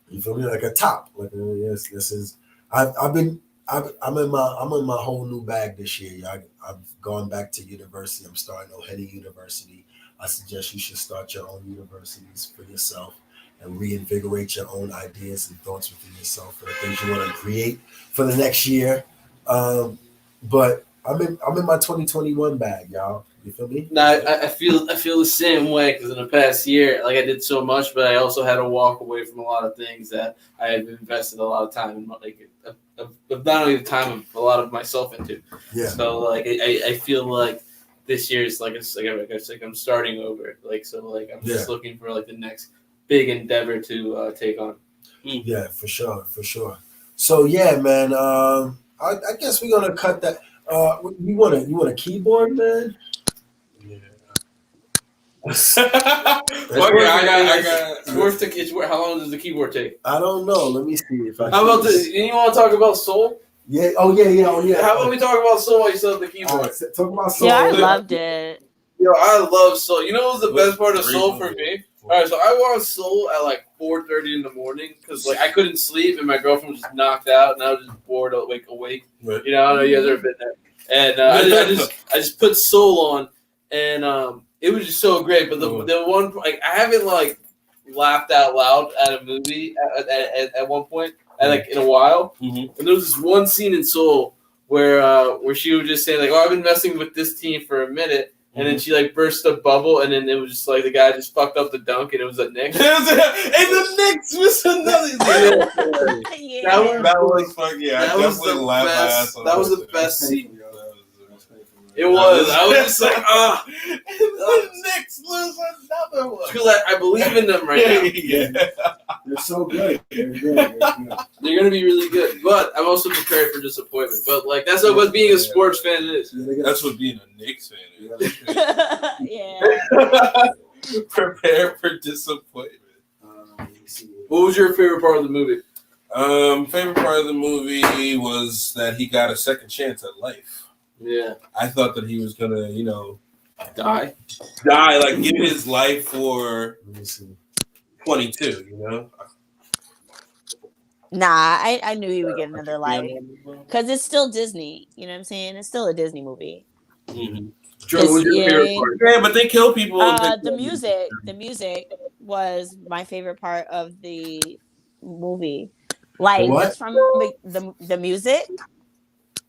A: You feel me? Like a top. Like yes, this is. I'm in my whole new bag this year. I've gone back to university. I'm starting O'Henny University. I suggest you should start your own universities for yourself and reinvigorate your own ideas and thoughts within yourself for the things you want to create for the next year. But I'm in my 2021 bag, y'all. You feel me?
B: No, I feel the same way because in the past year, like I did so much, but I also had to walk away from a lot of things that I had invested a lot of time in, like not only the time of a lot of myself into.
A: Yeah.
B: So like I feel like this year is like I'm starting over. Like so like I'm just looking for like the next big endeavor to take on.
A: Yeah, for sure. So yeah, man. I guess we're gonna cut that. You want a keyboard, man?
D: Yeah.
B: I got. How long does the keyboard take?
A: I don't know. Let me see if I.
B: How about you want to talk about soul?
A: Yeah. Oh yeah.
B: How about we talk about soul while you still have the keyboard?
A: Right, talk about soul.
E: Yeah, I loved it.
B: Yo, I love soul. You know what was the best part of soul for me? All right, so I watched soul at like 4:30 in the morning because like I couldn't sleep and my girlfriend was just knocked out and I was just bored awake.
D: Right.
B: You know, I don't know you guys ever been there. And I just put soul on and it was just so great. But the one like I haven't like laughed out loud at a movie at one point like in a while. And there was this one scene in Soul where she was just saying like, "Oh, I've been messing with this team for a minute." And then she like burst a bubble, and then it was just like the guy just fucked up the dunk, and it was a Knicks. And the Knicks was another.
E: Yeah.
D: That was fucking. Yeah,
B: that
D: I
B: was
D: definitely
B: the
D: laughed my
B: best.
D: ass off.
B: That was the best scene. It
D: It
B: was. I was just like, the Knicks lose another one. Because I believe in them right now.
D: Yeah.
A: They're so good. They're good.
B: They're gonna be really good, but I'm also prepared for disappointment. But like that's what being a sports fan is.
D: That's what being a Knicks fan is.
E: Yeah.
D: Prepare for disappointment.
B: What was your favorite part of the movie?
D: Favorite part of the movie was that he got a second chance at life.
B: Yeah,
D: I thought that he was gonna,
B: die,
D: like give his life for 22. You know.
E: Nah, I knew he would get another life because it's still Disney. You know what I'm saying? It's still a Disney movie.
B: Mm-hmm. Joe, what was your favorite part?
D: Yeah, but they kill people.
E: The music was my favorite part of the movie. Like just from the music.
A: Okay.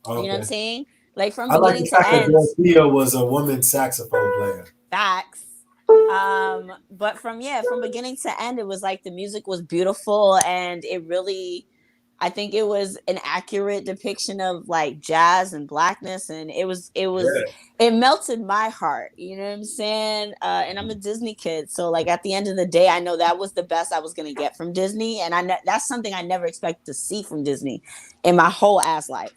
E: You know what I'm saying? Like from
A: I
E: beginning to end.
A: Dorothea was a woman saxophone player.
E: Facts. But from beginning to end, it was like the music was beautiful, and it really, I think it was an accurate depiction of like jazz and blackness, and it melted my heart. You know what I'm saying? And I'm a Disney kid, so like at the end of the day, I know that was the best I was gonna get from Disney, and that's something I never expected to see from Disney in my whole ass life.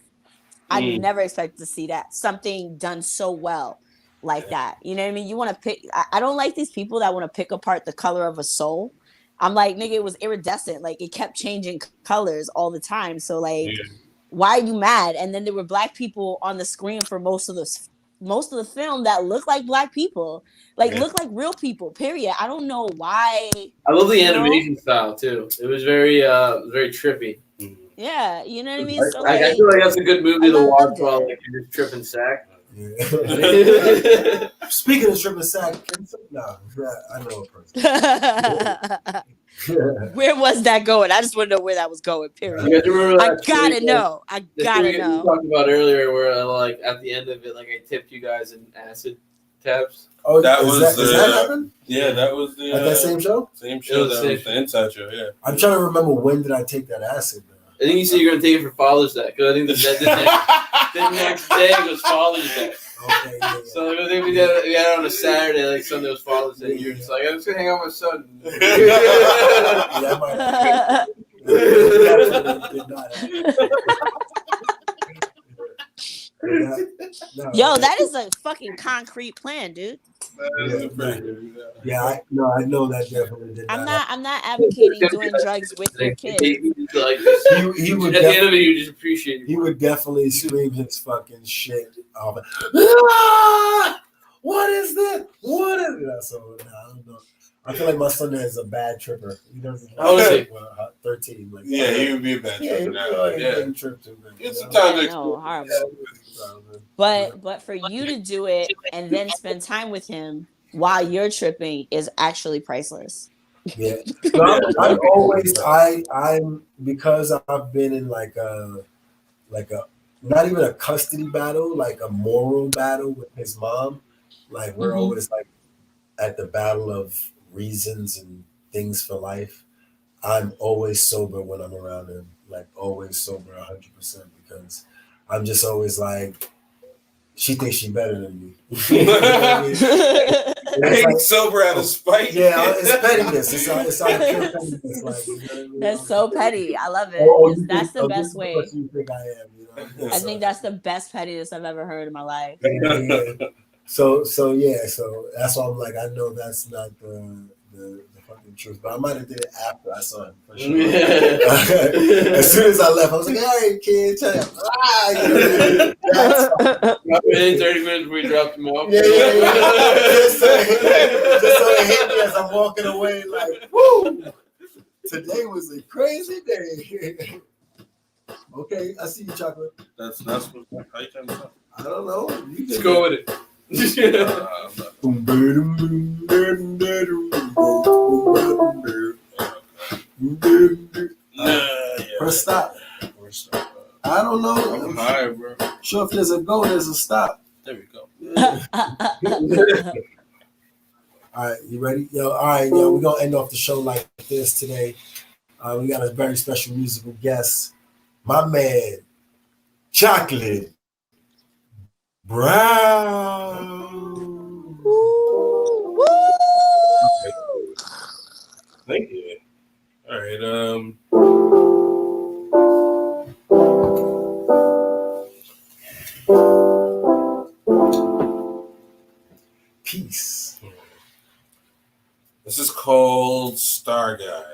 E: I never expected to see that. Something done so well like that. You know what I mean? You want to pick. I don't like these people that want to pick apart the color of a soul. I'm like, nigga, it was iridescent. Like, it kept changing colors all the time. So, like, why are you mad? And then there were black people on the screen for most of the film that look like black people, like look like real people. Period. I don't know why.
B: I love the animation style too. It was very trippy.
E: Yeah, you know what I mean. So
B: I feel like that's a good movie to watch while like you're just tripping sack.
A: Yeah. Speaking of tripping sack, I know a person.
E: Where was that going? I just want to know where that was going. Period. I gotta know. I gotta know.
B: We talked about earlier, where like at the end of it, like I tipped you guys in acid tabs.
A: Oh,
D: that
A: does that happen?
D: Yeah, that was the
A: at that same show.
D: Same show. That was the inside show. Yeah.
A: I'm trying to remember when did I take that acid.
B: I think you said you're gonna take it for Father's Day, because I think the next day was Father's Day.
A: Okay, yeah.
B: So I think we had it on a Saturday, like Sunday was Father's Day. You're just like, I'm just gonna hang out with my son.
E: Yo, that is a fucking concrete plan, dude.
A: I know that definitely did.
E: I'm not advocating doing drugs with your kids.
A: He would
B: at the end of it, you just appreciate it.
A: He would definitely scream his fucking shit off. Ah! What is this? What is that? So I don't know. I feel like my son is a bad tripper. He doesn't.
B: How old is he?
A: 13. Like,
D: he would be a bad tripper now.
A: Trip too,
D: it's sometimes
E: horrible. But for you to do it and then spend time with him while you're tripping is actually priceless.
A: Yeah, I'm always I'm because I've been in like a not even a custody battle, like a moral battle with his mom. Like we're always like at the battle of reasons and things for life. I'm always sober when I'm around him, like always sober 100% because I'm just always like, she thinks she's better than me. You know
D: I ain't sober out of spite.
A: Yeah, it's pettiness. It's out of pure pettiness. Like, you know what I mean?
E: That's so petty. I love it. That's the best way.
A: You think I am, you know?
E: I think that's the best pettiness I've ever heard in my life.
A: Yeah. So that's why I'm like, I know that's not the fucking truth, but I might have did it after I saw him for sure. As soon as I left, I was like, "All right, kid, you know,
B: within 30 minutes we dropped him off.
A: Yeah. Just so it hit me as I'm walking away, like, woo! Today was a crazy day. Okay, I see you, Chocolate.
D: That's what
A: I don't know. You
B: just go with it.
A: Press stop. I don't know.
D: I'm high, bro.
A: Sure, if there's a go, there's a stop.
D: There we go.
A: All right, you ready? All right, we're gonna end off the show like this today. We got a very special musical guest, my man, Chocolate Brown.
E: Woo!
D: Thank you. All right.
A: Peace.
D: This is called Star Guy.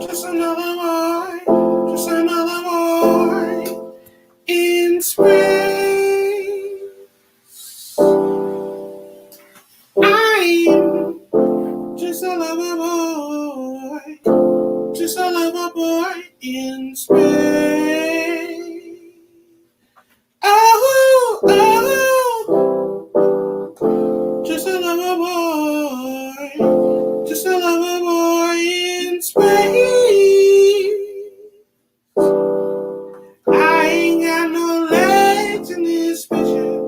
D: Just another boy in space. I'm just a lover boy in space. Oh, just a lover boy in space. I ain't got no legs in this picture.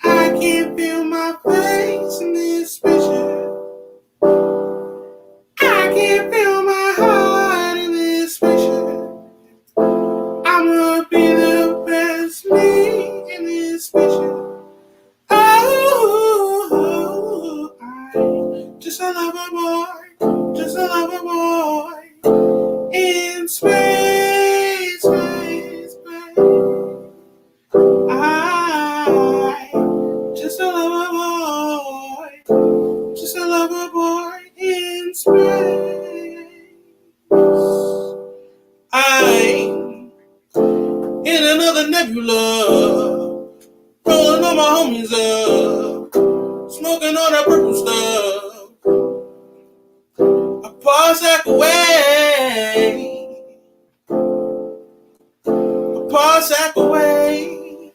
D: I can't feel my face in this picture. nebula. Rolling on my homies up. Smoking on that purple stuff. I PtCst away. PtCst away.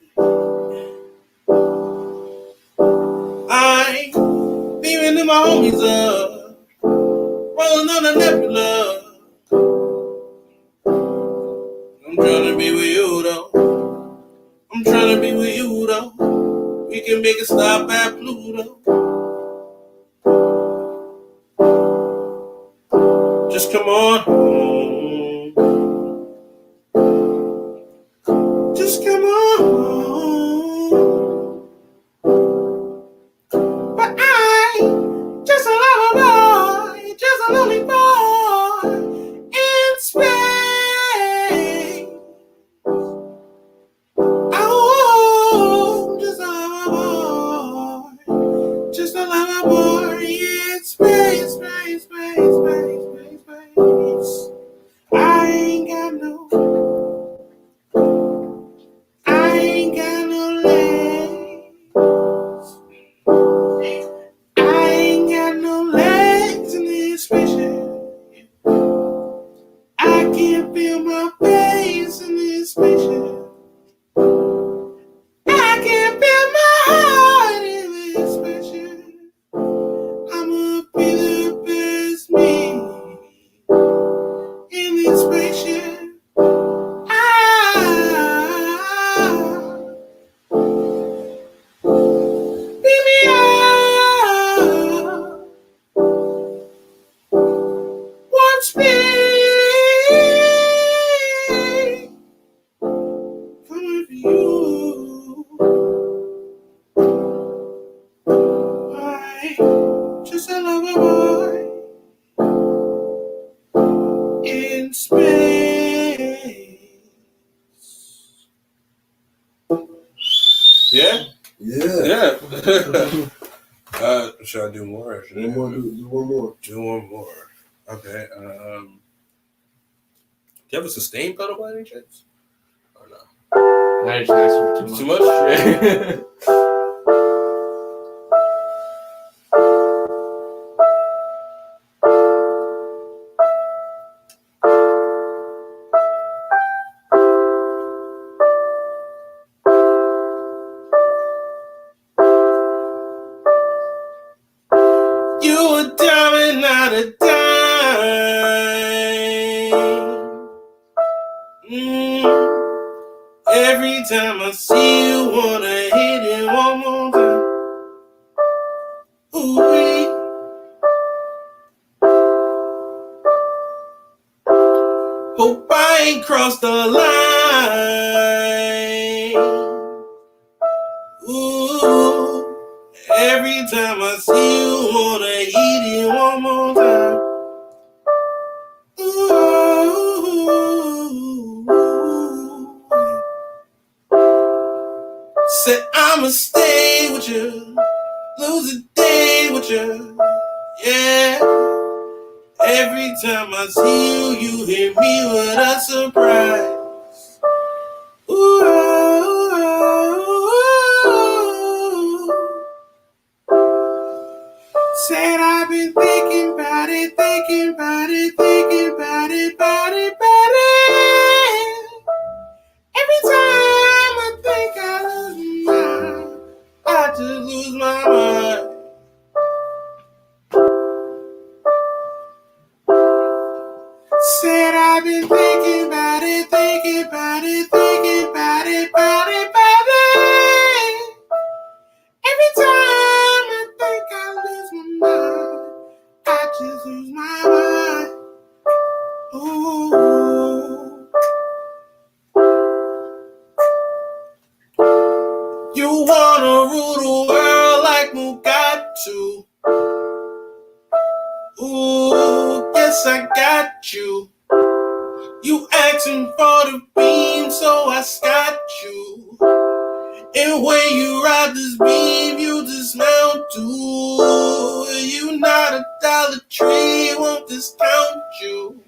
D: I beaming to my homies up, rolling on a nebula. I'm trying to be with you though. I'm trying to be with you though. We can make a stop at Pluto. Just come on home. Just come on home. But I just a lover boy, just a lonely boy in space. Oh, just a lover boy, just a lover boy in space, space, space, space, space, space. I ain't got no legs. I ain't got no legs in this spaceship. I can't feel my face in this spaceship. I can't feel my heart in this spaceship. I'ma be the best me in this spaceship. Beat me up. Warp speed. Coming for you. I just a lover boy in space. Yeah? Yeah. Should I do more?
A: Do one more.
D: Do one more. Okay. Do you have a sustained pedal by any chance? Or no?
B: I just asked for
D: Too much? You a diamond, not a dime. Every time I see you, wanna hit it one more time. Ooh-wee. Hope I ain't crossed the line. Ooh. Every time I see you, wanna hit it one more time. Ooh. Said I'ma stay with you, lose a day with you, yeah. Every time I see you, you hit me with a surprise. Ooh. Said I've been thinking about it, thinking about it, thinking about it, about it, about it. Every time I think I lose my mind, I just lose my mind. Said I've been thinking about it, thinking about it, thinking about it, about it, about it. Every time I think I lose my mind, I just lose my mind. Ooh. You wanna rule the world like Mugatu. Ooh, yes I got you. You asking for the beam, so I got you. And when you ride this beam, you dismount too. You not a Dollar Tree, won't discount you.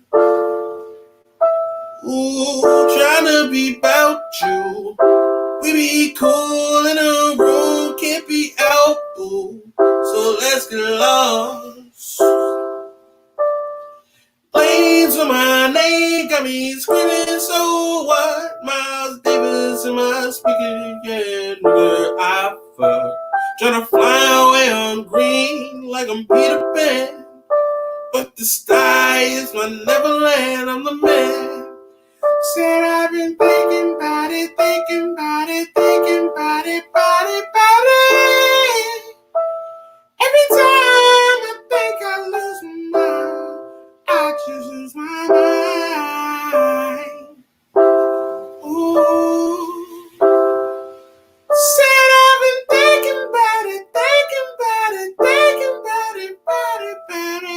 D: Ooh, trying to be about you. We be cool in a room, can't be out, boo. So let's get lost. Lanes on my name got me screaming, so what? Miles Davis in my speaker, yeah, nigga, I fuck. Tryna fly away on green like I'm Peter Pan. But the sky is my Neverland, I'm the man. Said I've been thinking about it, thinking about it, thinking about it, about it, about it. Every time I think I lose my mind, I just lose my mind. Ooh. Said I've been thinking about it, thinking about it, thinking about it, about it, about it.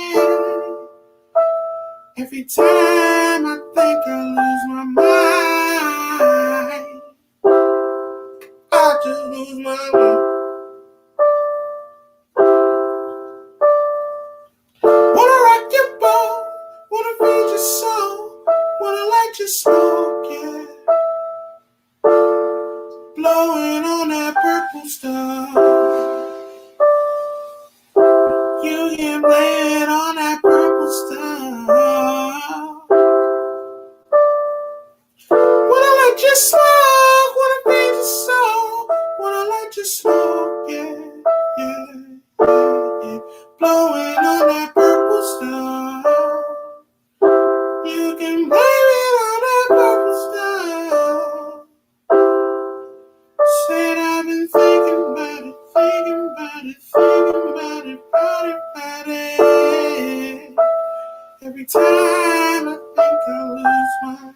D: Every time I think I lose my mind, I just lose my mind. Wanna rock your boat, wanna feed your soul, wanna light your smoke, yeah. Blowing on that purple stuff. You can blame it on that purple stuff. Wanna light your smoke, wanna feed your soul, wanna light your smoke, yeah, yeah, yeah, yeah. Blowing on that purple stuff. You can blame it on that purple stuff. Said I've been thinking about it, thinking about it, thinking about it, about it, about it. Every time I think I lose my mind.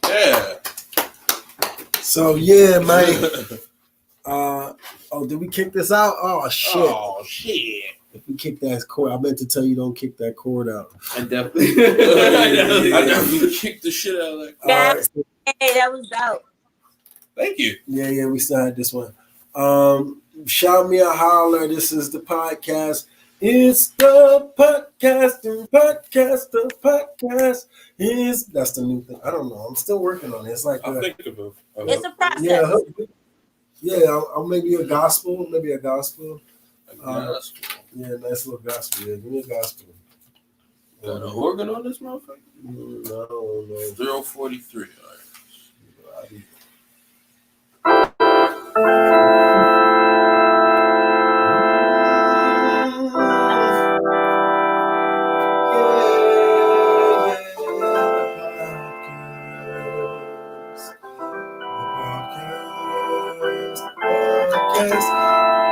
D: Yeah.
A: So yeah, man. Did we kick this out? Oh shit.
D: Oh shit.
A: If we kick that cord, I meant to tell you don't kick that cord out.
B: I definitely
D: kicked the shit out of that.
A: Right.
C: Hey, that was out.
D: Thank you.
A: Yeah, we still had this one. Shout me a holler. This is the podcast. It's the podcast. The podcast is. That's the new thing. I don't know. I'm still working on it. It's like
D: I'll think of it.
C: It's a process.
A: Yeah. I'll maybe a gospel.
D: A gospel.
A: Yeah, nice little gospel. Yeah, give me a gospel.
D: Got an organ on this motherfucker?
A: No.
D: 043. All right.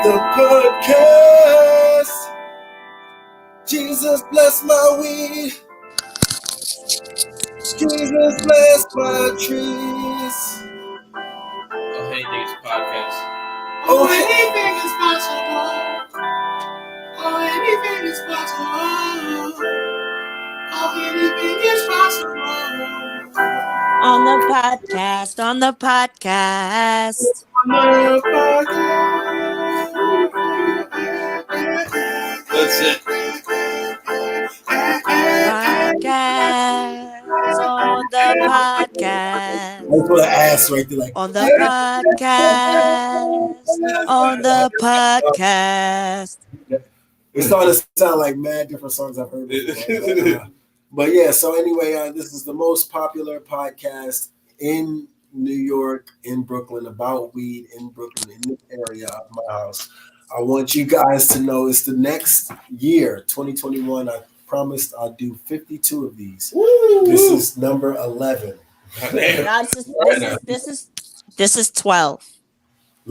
A: The podcast. Jesus bless my weed. Jesus bless my trees.
B: Oh, anything is a podcast.
A: Oh, anything is possible. Oh, anything is possible. Oh, anything is possible.
E: On the podcast.
A: On the podcast.
D: That's it.
E: Podcast. On the podcast.
A: I put an ass right there, like
E: on the podcast. On the podcast.
A: It's starting to sound like mad different songs I've heard before. But yeah, so anyway, this is the most popular podcast in New York, in Brooklyn, about weed in Brooklyn, in this area of my house. I want you guys to know it's the next year, 2021. I promised I'll do 52 of these. Woo! This is number 11.
E: This is 12.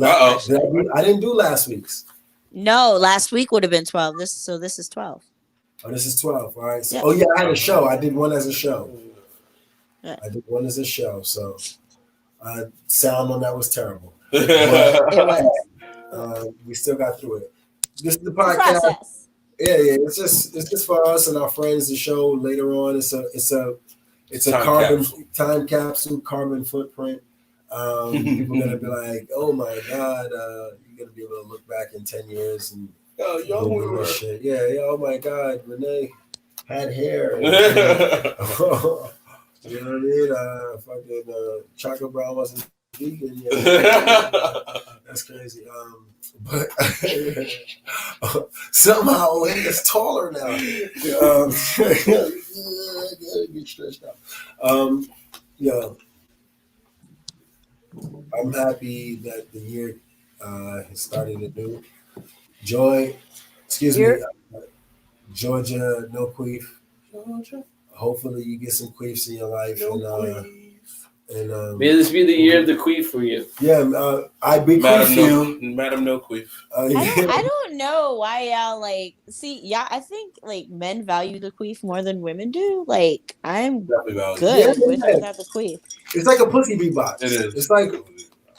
A: I didn't do last week's.
E: No, last week would have been 12. This is 12.
A: Oh, this is 12. All right. So,
E: yeah.
A: Oh yeah, I had a show. I did one as a show.
E: Yeah.
A: I did one as a show. So sound on that was terrible. We still got through it. This is the podcast. Yeah. It's just for us and our friends to show later on. It's a time capsule, carbon footprint. People are gonna be like, oh my God, you're gonna be able to look back in 10 years and
D: Oh, young we were.
A: Shit. Yeah. Oh my God, Rene had hair. You know what I mean? Fucking Chocolate Brown wasn't vegan. That's crazy. But somehow he's taller now. Get stretched out. Yeah, I'm happy that the year has started anew. Joy, excuse me, Georgia, no queef. Georgia. Hopefully you get some queefs in your life.
B: May this be the year of the queef for you.
A: Yeah, I be queef you.
D: Madam No Queef.
E: I don't know why y'all like see I think like men value the queef more than women do. Like I'm good with without the queef.
A: It's like a pussy beatbox. It is. It's like
E: but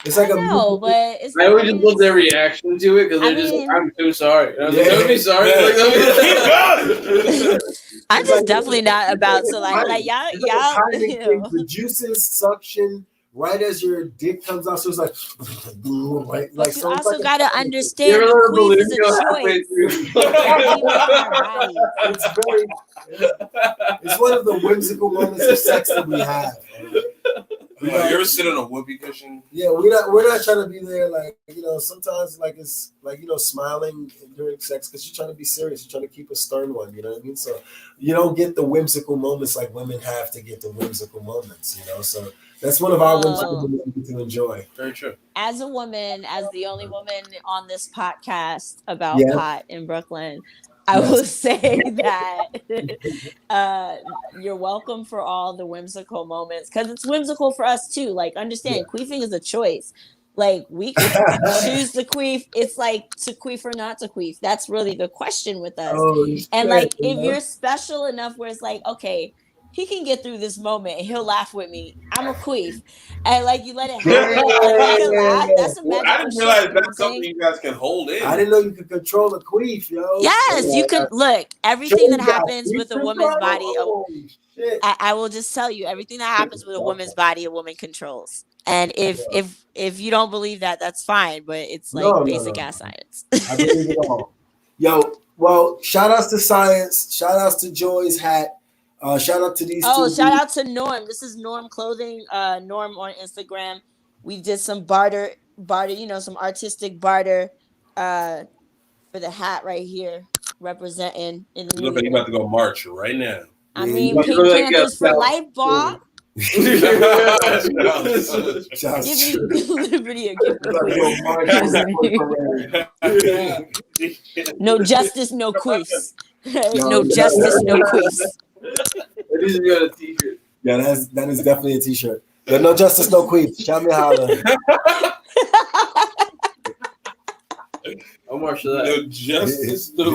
E: it's
B: I always just love their reaction to it because they're just like, I'm too sorry. And I was like, don't be sorry.
E: I'm just definitely not about to like y'all.
A: The juices suction right as your dick comes out, so it's like
E: but you also got to understand the queef is a choice.
A: It's one of the whimsical moments of sex that we have.
D: You ever sit on a whoopee cushion?
A: Yeah, we're not trying to be there like, sometimes like it's like, smiling during sex because you're trying to be serious. You're trying to keep a stern one, you know what I mean? So you don't get the whimsical moments like women have to get the whimsical moments, so that's one of our whimsical moments to enjoy.
D: Very true.
E: As a woman, as the only woman on this podcast about pot in Brooklyn, I will say that you're welcome for all the whimsical moments because it's whimsical for us too. Like, understand, queefing is a choice. Like, we can choose to queef. It's like to queef or not to queef. That's really the question with us. And like, if you're special enough where it's like, okay, he can get through this moment and he'll laugh with me, I'm a queef. And like, you let it happen. Laugh. That's a magical
D: I didn't realize that's something you guys can hold in.
A: I didn't know you could control a queef, yo.
E: Yes, you can. Look, everything that happens with a woman's body, I will just tell you, everything that happens with a woman's body, a woman controls. And if you don't believe that, that's fine. But it's like basic ass science.
A: I believe it all. Yo, well, shout outs to science. Shout outs to Joy's hat. Shout out to these two.
E: Shout out to Norm. This is Norm Clothing. Norm on Instagram. We did some barter, some artistic barter for the hat right here, representing in the
D: Look like you about to go march right now.
E: I mean, Pink Panthers for life, Bob. Give me liberty or give me no justice, no queefs. No justice, no queefs.
B: It needs to be on a t-shirt.
A: Yeah, that is definitely a t-shirt. Yeah, no justice, no queefs. Shout me holla.
B: I'll march to that.
D: No justice, no